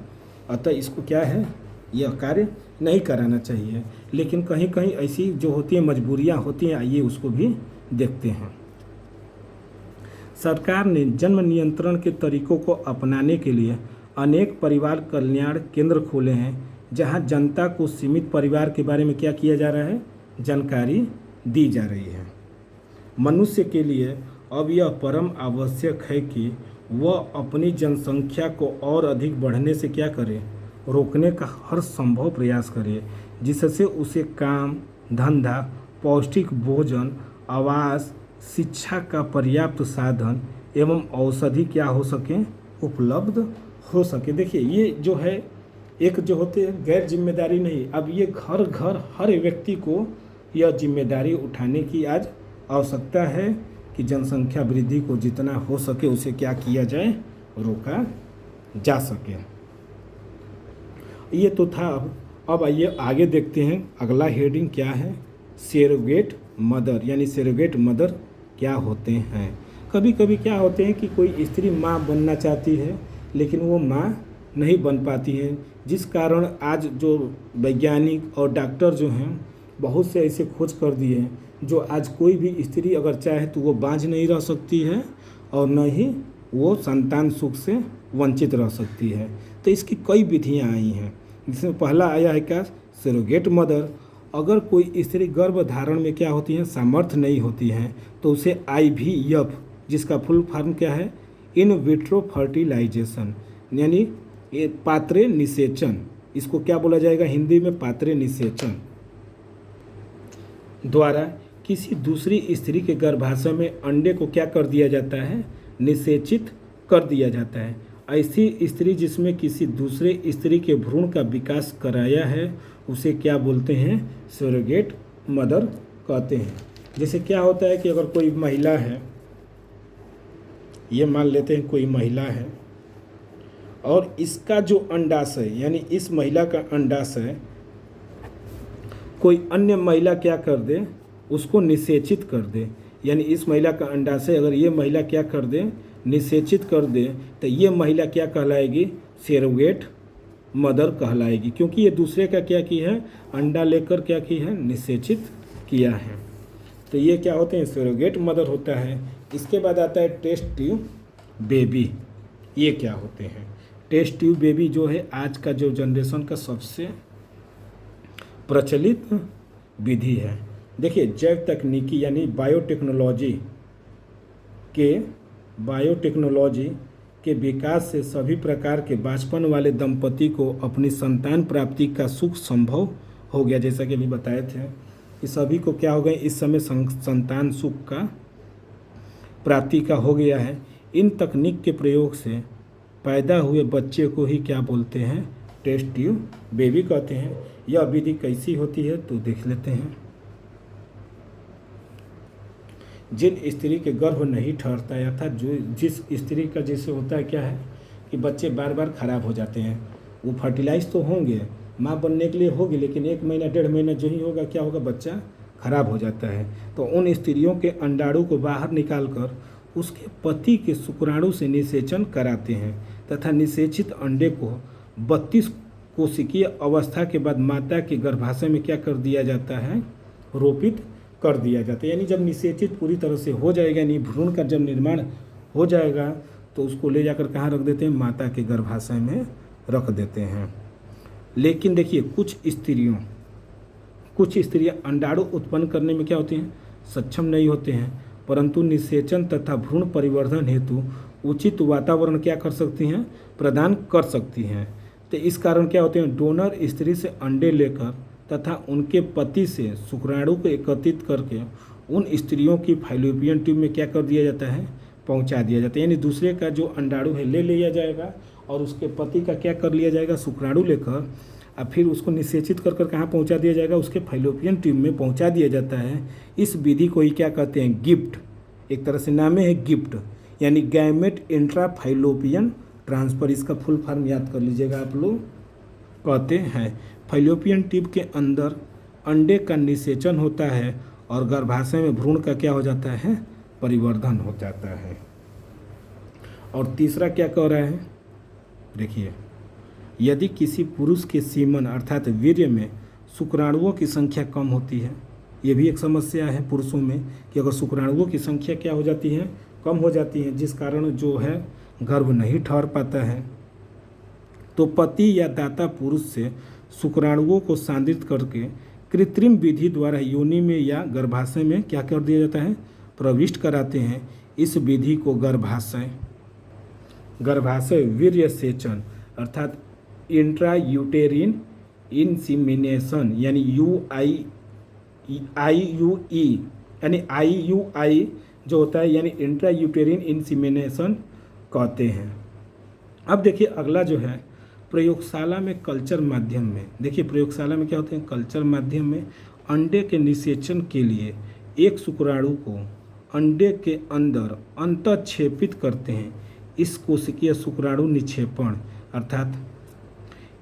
अतः इसको क्या है, यह कार्य नहीं कराना चाहिए। लेकिन कहीं कहीं ऐसी जो होती है मजबूरियां होती हैं, आइए उसको भी देखते हैं। सरकार ने जन्म नियंत्रण के तरीकों को अपनाने के लिए अनेक परिवार कल्याण केंद्र खोले हैं, जहां जनता को सीमित परिवार के बारे में क्या किया जा रहा है, जानकारी दी जा रही है। मनुष्य के लिए अब यह परम आवश्यक है कि वह अपनी जनसंख्या को और अधिक बढ़ने से क्या करे, रोकने का हर संभव प्रयास करे, जिससे उसे काम, धंधा, पौष्टिक भोजन, आवास, शिक्षा का पर्याप्त साधन एवं औषधि क्या हो सके, उपलब्ध हो सके। देखिए ये जो है एक जो होते हैं गैर जिम्मेदारी नहीं, अब ये घर घर हर व्यक्ति को यह जिम्मेदारी उठाने की आज आवश्यकता है कि जनसंख्या वृद्धि को जितना हो सके उसे क्या किया जाए, रोका जा सके। ये तो था। अब आइए आगे देखते हैं अगला हेडिंग क्या है, सरोगेट मदर, यानी सरोगेट मदर क्या होते हैं। कभी कभी क्या होते हैं कि कोई स्त्री माँ बनना चाहती है लेकिन वो माँ नहीं बन पाती है, जिस कारण आज जो वैज्ञानिक और डॉक्टर जो हैं बहुत से ऐसे खोज कर दिए हैं, जो आज कोई भी स्त्री अगर चाहे तो वो बांझ नहीं रह सकती है और न ही वो संतान सुख से वंचित रह सकती है। तो इसकी कई विधियां आई हैं, जिसमें पहला आया है क्या, सरोगेट मदर। अगर कोई स्त्री गर्भ धारण में क्या होती है, सामर्थ्य नहीं होती है, तो उसे IVF, जिसका फुल फॉर्म क्या है, इन विट्रो फर्टिलाइजेशन, यानी ये पात्रे निषेचन, इसको क्या बोला जाएगा हिंदी में, पात्रे निषेचन द्वारा किसी दूसरी स्त्री के गर्भाशय में अंडे को क्या कर दिया जाता है, निषेचित कर दिया जाता है। ऐसी स्त्री जिसमें किसी दूसरे स्त्री के भ्रूण का विकास कराया है, उसे क्या बोलते हैं, सरोगेट मदर कहते हैं। जैसे क्या होता है कि अगर कोई महिला है, ये मान लेते हैं कोई महिला है, और इसका जो अंडाशय, यानी इस महिला का अंडाशय कोई अन्य महिला क्या कर दे, उसको निषेचित कर दे, यानी इस महिला का अंडाशय अगर ये महिला क्या कर दे, निषेचित कर दे, तो ये महिला क्या कहलाएगी, सरोगेट मदर कहलाएगी, क्योंकि ये दूसरे का क्या की है, अंडा लेकर क्या की है, निषेचित किया है। तो ये क्या होते हैं, सरोगेट मदर होता है। इसके बाद आता है टेस्ट ट्यूब बेबी। ये क्या होते हैं, टेस्ट ट्यूब बेबी जो है आज का जो जनरेशन का सबसे प्रचलित विधि है। देखिए, जैव तकनीकी यानी बायोटेक्नोलॉजी के विकास से सभी प्रकार के बचपन वाले दंपति को अपनी संतान प्राप्ति का सुख संभव हो गया। जैसा कि अभी बताए थे कि सभी को क्या हो गया, इस समय संतान सुख का प्राप्ति का हो गया है। इन तकनीक के प्रयोग से पैदा हुए बच्चे को ही क्या बोलते हैं, टेस्ट ट्यूब बेबी कहते हैं। यह विधि कैसी होती है तो देख लेते हैं। जिन स्त्री के गर्भ नहीं ठहरता है, अर्थात जो जिस स्त्री का जैसे होता है क्या है कि बच्चे बार बार खराब हो जाते हैं, वो फर्टिलाइज तो होंगे, माँ बनने के लिए होगी, लेकिन 1 महीना 1.5 महीना जो ही होगा क्या होगा, बच्चा खराब हो जाता है। तो उन स्त्रियों के अंडाणु को बाहर निकालकर उसके पति के शुक्राणु से निषेचन कराते हैं तथा निषेचित अंडे को 32 कोशिकीय अवस्था के बाद माता के गर्भाशय में क्या कर दिया जाता है, रोपित कर दिया जाता है। यानी जब निषेचित पूरी तरह से हो जाएगा, यानी भ्रूण का जब निर्माण हो जाएगा, तो उसको ले जाकर कहाँ रख देते हैं, माता के गर्भाशय में रख देते हैं। लेकिन देखिए, कुछ स्त्रियां अंडाणु उत्पन्न करने में क्या होती हैं, सक्षम नहीं होते हैं, परंतु निषेचन तथा भ्रूण परिवर्धन हेतु उचित वातावरण क्या कर सकती हैं, प्रदान कर सकती हैं। तो इस कारण क्या होते हैं, डोनर स्त्री से अंडे लेकर तथा उनके पति से शुक्राणु को एकत्रित करके उन स्त्रियों की फैलोपियन ट्यूब में क्या कर दिया जाता है, पहुंचा दिया जाता है। यानी दूसरे का जो अंडाणु है ले लिया जाएगा और उसके पति का क्या कर लिया जाएगा, शुक्राणु लेकर, और फिर उसको निषेचित कर कहाँ पहुंचा दिया जाएगा, उसके फैलोपियन ट्यूब में पहुंचा दिया जाता है। इस विधि को ही क्या कहते हैं, गिफ्ट, एक तरह से नाम है गिफ्ट, यानी गैमेट इंट्रा फैलोपियन ट्रांसफ़र। इसका फुल फॉर्म याद कर लीजिएगा आप लोग, कहते हैं फैलोपियन ट्यूब के अंदर अंडे का निषेचन होता है और गर्भाशय में भ्रूण का क्या हो जाता है, परिवर्धन हो जाता है। और तीसरा क्या कह रहा है, देखिए, यदि किसी पुरुष के सीमन अर्थात वीर्य में शुक्राणुओं की संख्या कम होती है, ये भी एक समस्या है पुरुषों में कि अगर शुक्राणुओं की संख्या क्या हो जाती है, कम हो जाती है, जिस कारण जो है गर्भ नहीं ठहर पाता है, तो पति या दाता पुरुष से शुक्राणुओं को सांद्रित करके कृत्रिम विधि द्वारा योनि में या गर्भाशय में क्या कर दिया जाता है, प्रविष्ट कराते हैं। इस विधि को गर्भाशय वीर्य सेचन अर्थात इंट्रायूटेरिन इंसीमिनेशन यानी IUI जो होता है, यानी इंट्रायूटेरिन इंसीमिनेशन कहते हैं। अब देखिए अगला जो है, प्रयोगशाला में कल्चर माध्यम में, देखिए प्रयोगशाला में क्या होते हैं, कल्चर माध्यम में अंडे के निषेचन के लिए एक शुक्राणु को अंडे के अंदर अंतःक्षेपित करते हैं। इस कोशिकीय शुक्राणु निक्षेपण अर्थात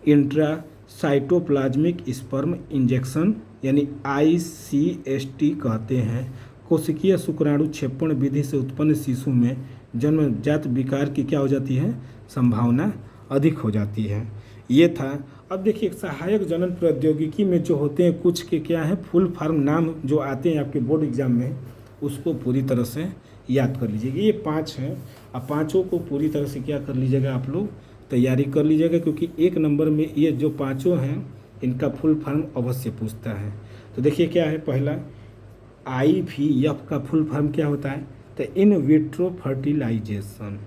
इंट्रासाइटोप्लाज्मिक स्पर्म इंजेक्शन यानी ICST कहते हैं। कोशिकीय शुक्राणु क्षेपण विधि से उत्पन्न शिशु में जन्मजात विकार की क्या हो जाती है, संभावना अधिक हो जाती है। ये था। अब देखिए सहायक जनन प्रौद्योगिकी में जो होते हैं कुछ के क्या है, फुल फॉर्म नाम जो आते हैं आपके बोर्ड एग्जाम में, उसको पूरी तरह से याद कर लीजिएगा। ये 5 हैं। अब पाँचों को पूरी तरह से क्या कर लीजिएगा, आप लोग तैयारी कर लीजिएगा, क्योंकि 1 नंबर में ये जो पाँचों हैं इनका फुल फॉर्म अवश्य पूछता है। तो देखिए क्या है, पहला IVF का फुल फॉर्म क्या होता है, तो इन विट्रो फर्टिलाइजेशन।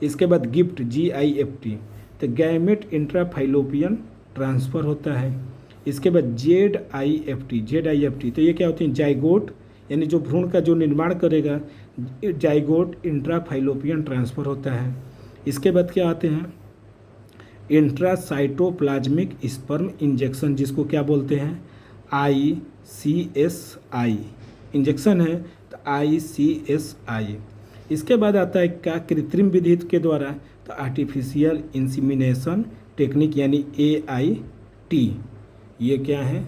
इसके बाद गिफ्ट GIFT, तो गैमेट इंट्राफाइलोपियन ट्रांसफ़र होता है। इसके बाद ZIFT, तो ये क्या होती है, जाइगोट यानी जो भ्रूण का जो निर्माण करेगा, जाइगोट इंट्राफाइलोपियन ट्रांसफ़र होता है। इसके बाद क्या आते हैं, इंट्रासाइटोप्लाज्मिक स्पर्म इंजेक्शन, जिसको क्या बोलते हैं, ICSI इंजेक्शन है, तो ICSI। इसके बाद आता है क्या, कृत्रिम विधि के द्वारा, तो आर्टिफिशियल इंसीमिनेशन टेक्निक यानी AIT। ये क्या है,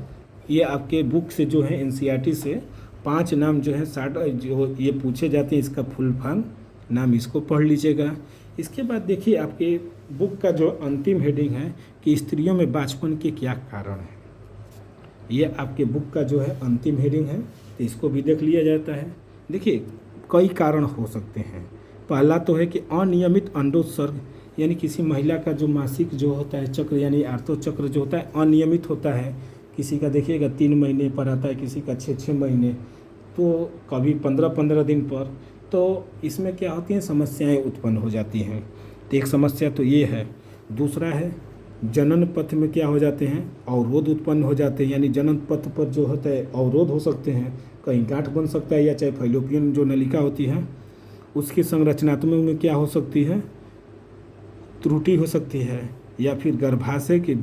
ये आपके बुक से जो है NCERT से 5 नाम जो है 60 जो ये पूछे जाते हैं, इसका फुल फॉर्म नाम इसको पढ़ लीजिएगा। इसके बाद देखिए आपके बुक का जो अंतिम हेडिंग है कि स्त्रियों में बांझपन के क्या कारण हैं, ये आपके बुक का जो है अंतिम हेडिंग है, तो इसको भी देख लिया जाता है। देखिए कई कारण हो सकते हैं। पहला तो है कि अनियमित अंडोत्सर्ग, यानी किसी महिला का जो मासिक जो होता है चक्र यानी आर्तो चक्र जो होता है अनियमित होता है। किसी का देखिएगा 3 महीने पर आता है, किसी का 6-6 महीने, तो कभी 15-15 दिन पर। तो इसमें क्या होती हैं, समस्याएं उत्पन्न हो जाती हैं। तो एक समस्या तो ये है। दूसरा है जनन पथ में क्या हो जाते हैं, अवरोध उत्पन्न हो जाते हैं, यानी जनन पथ पर जो होता है अवरोध हो सकते हैं, कहीं गांठ बन सकता है, या चाहे फैलोपियन जो नलिका होती है उसकी संरचनात्मक में क्या हो सकती है, त्रुटि हो सकती है, या फिर गर्भाशय के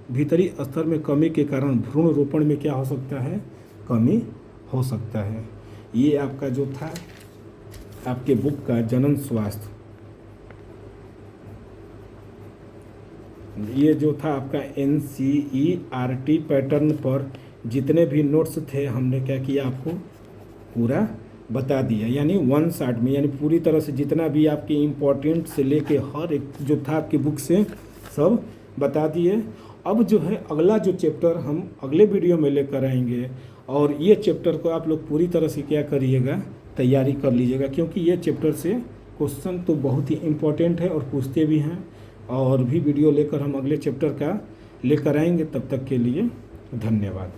भीतरी स्तर में कमी के कारण भ्रूण रोपण में क्या हो सकता है, कमी हो सकता है। ये आपका जो था आपके बुक का जनन स्वास्थ्य, ये जो था आपका NCERT पैटर्न पर जितने भी नोट्स थे हमने क्या किया, आपको पूरा बता दिया, यानी 1 शॉट में, यानी पूरी तरह से जितना भी आपके इम्पोर्टेंट से लेके हर एक जो था आपकी बुक से सब बता दिए। अब जो है अगला जो चैप्टर हम अगले वीडियो में लेकर आएंगे, और ये चैप्टर को आप लोग पूरी तरह से क्या करिएगा, तैयारी कर लीजिएगा, क्योंकि ये चैप्टर से क्वेश्चन तो बहुत ही इम्पोर्टेंट है और पूछते भी हैं। और भी वीडियो लेकर हम अगले चैप्टर का लेकर आएंगे। तब तक के लिए धन्यवाद।